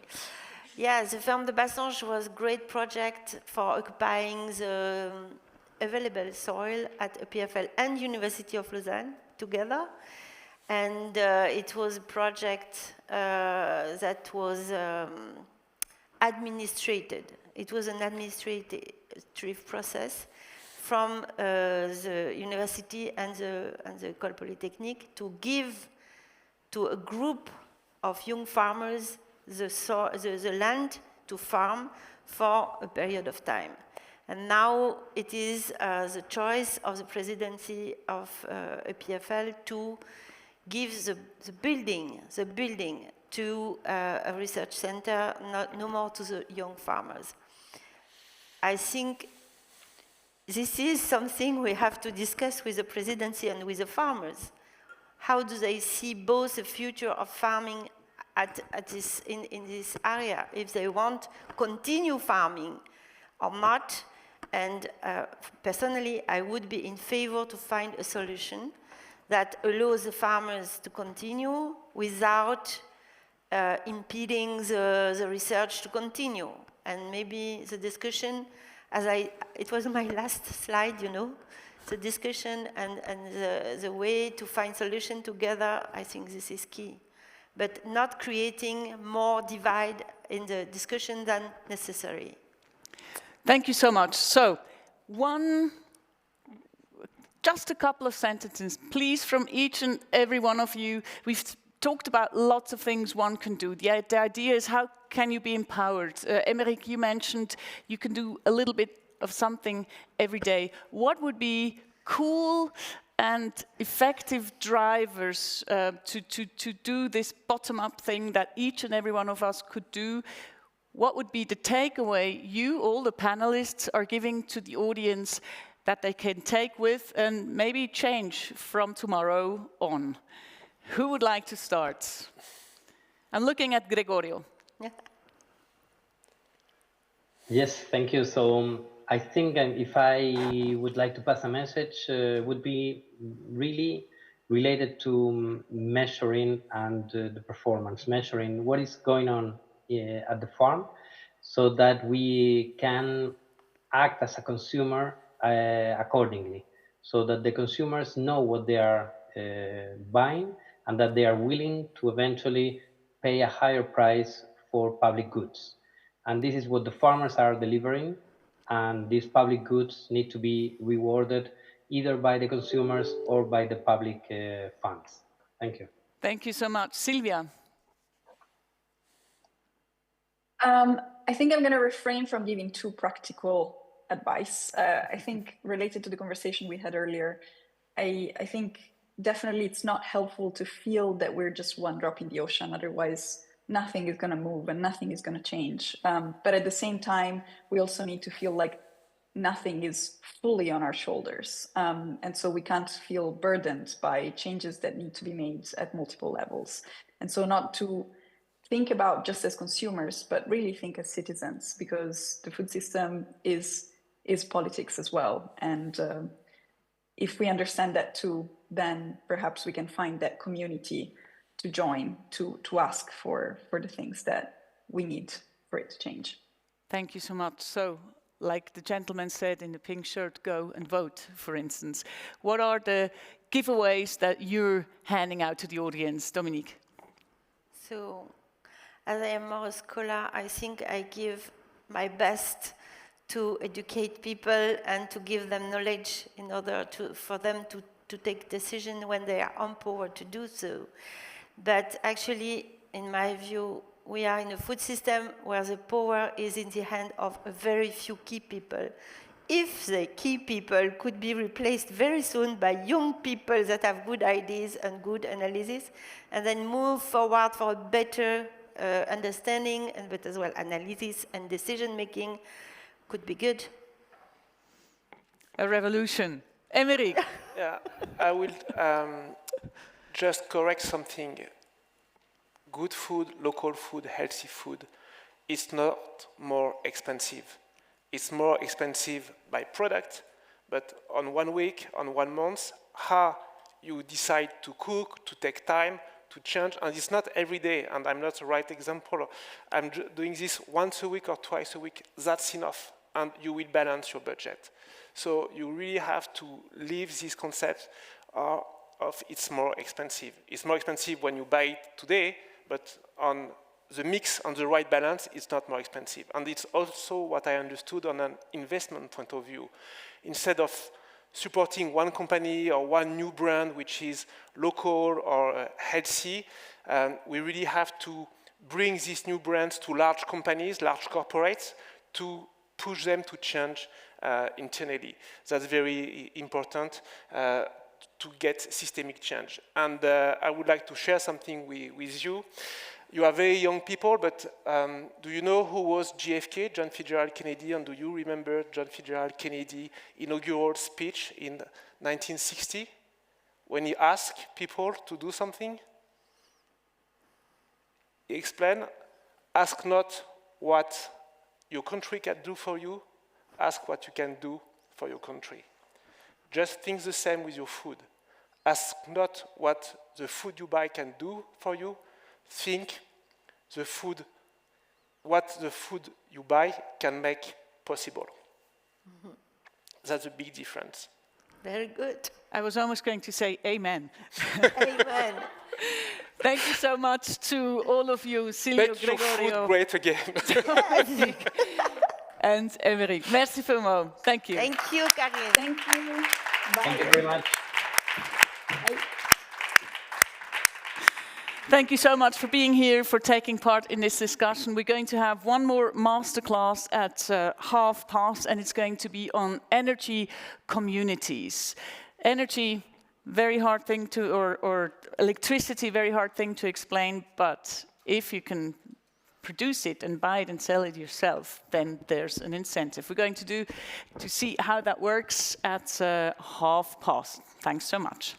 Yeah, the Ferme de Bassange was a great project for occupying the available soil at EPFL and University of Lausanne together. And it was a project that was administrated. It was an administrative process from the university and the École Polytechnique to give to a group of young farmers the land to farm for a period of time. And now it is the choice of the presidency of EPFL to give the building to a research center, no more to the young farmers. I think this is something we have to discuss with the presidency and with the farmers. how do they see both the future of farming in this area, if they want to continue farming or not. And personally, I would be in favor to find a solution that allows the farmers to continue without impeding the research to continue. And maybe the discussion, it was my last slide, you know, the discussion and the way to find solution together, I think this is key. But not creating more divide in the discussion than necessary. Thank you so much. So, just a couple of sentences, please, from each and every one of you. We've talked about lots of things one can do. The idea is, how can you be empowered? Aymeric, you mentioned you can do a little bit of something every day. What would be cool and effective drivers to do this bottom-up thing that each and every one of us could do? What would be the takeaway you, all the panelists, are giving to the audience that they can take with and maybe change from tomorrow on? Who would like to start? I'm looking at Gregorio. Yes, thank you. So I think if I would like to pass a message, would be really related to measuring and the performance, measuring what is going on at the farm, so that we can act as a consumer accordingly, so that the consumers know what they are buying and that they are willing to eventually pay a higher price for public goods. And this is what the farmers are delivering, and these public goods need to be rewarded either by the consumers or by the public funds. Thank you. Thank you so much. Silvia? I think I'm going to refrain from giving too practical advice. I think related to the conversation we had earlier, I think definitely it's not helpful to feel that we're just one drop in the ocean. Otherwise, nothing is going to move and nothing is going to change. But at the same time, we also need to feel like nothing is fully on our shoulders. And so we can't feel burdened by changes that need to be made at multiple levels. And so not to think about just as consumers, but really think as citizens, because the food system is politics as well. And if we understand that too, then perhaps we can find that community to join, to ask for the things that we need for it to change. Thank you so much. So, like the gentleman said in the pink shirt, go and vote, for instance. What are the giveaways that you're handing out to the audience, Dominique? So, as I am more a scholar, I think I give my best to educate people and to give them knowledge in order for them to take decisions when they are empowered to do so. But actually, in my view, we are in a food system where the power is in the hand of a very few key people. If the key people could be replaced very soon by young people that have good ideas and good analysis, and then move forward for a better understanding, and but as well analysis and decision making, could be good. A revolution. Aymeric. Yeah, I will just correct something. Good food, local food, healthy food is not more expensive. It's more expensive by product, but on 1 week, on 1 month, how you decide to cook, to take time, to change, and it's not every day, and I'm not the right example. I'm doing this once a week or twice a week. That's enough, and you will balance your budget. So you really have to leave this concept of it's more expensive. It's more expensive when you buy it today, but on the mix, on the right balance, it's not more expensive. And it's also what I understood on an investment point of view. Instead of supporting one company or one new brand which is local or healthy, we really have to bring these new brands to large companies, large corporates, to push them to change internally. That's very important to get systemic change. And I would like to share something with you. You are very young people, but do you know who was JFK, John Fitzgerald Kennedy, and do you remember John Fitzgerald Kennedy's inaugural speech in 1960? when you ask people to do something, he explained, ask not what your country can do for you, ask what you can do for your country. Just think the same with your food. Ask not what the food you buy can do for you, think what the food you buy can make possible. Mm-hmm. That's a big difference. Very good. I was almost going to say amen. Amen. Thank you so much to all of you, Silvia, Make your Gregorio. food great again. And Aymeric. Merci beaucoup. Thank you. Thank you, Karin. Thank you. Bye. Thank you very much. Thank you so much for being here, for taking part in this discussion. We're going to have one more masterclass at past, and it's going to be on energy communities. Energy, very hard thing to, or electricity, very hard thing to explain, but if you can produce it and buy it and sell it yourself, then there's an incentive. We're going to see how that works at past. Thanks so much.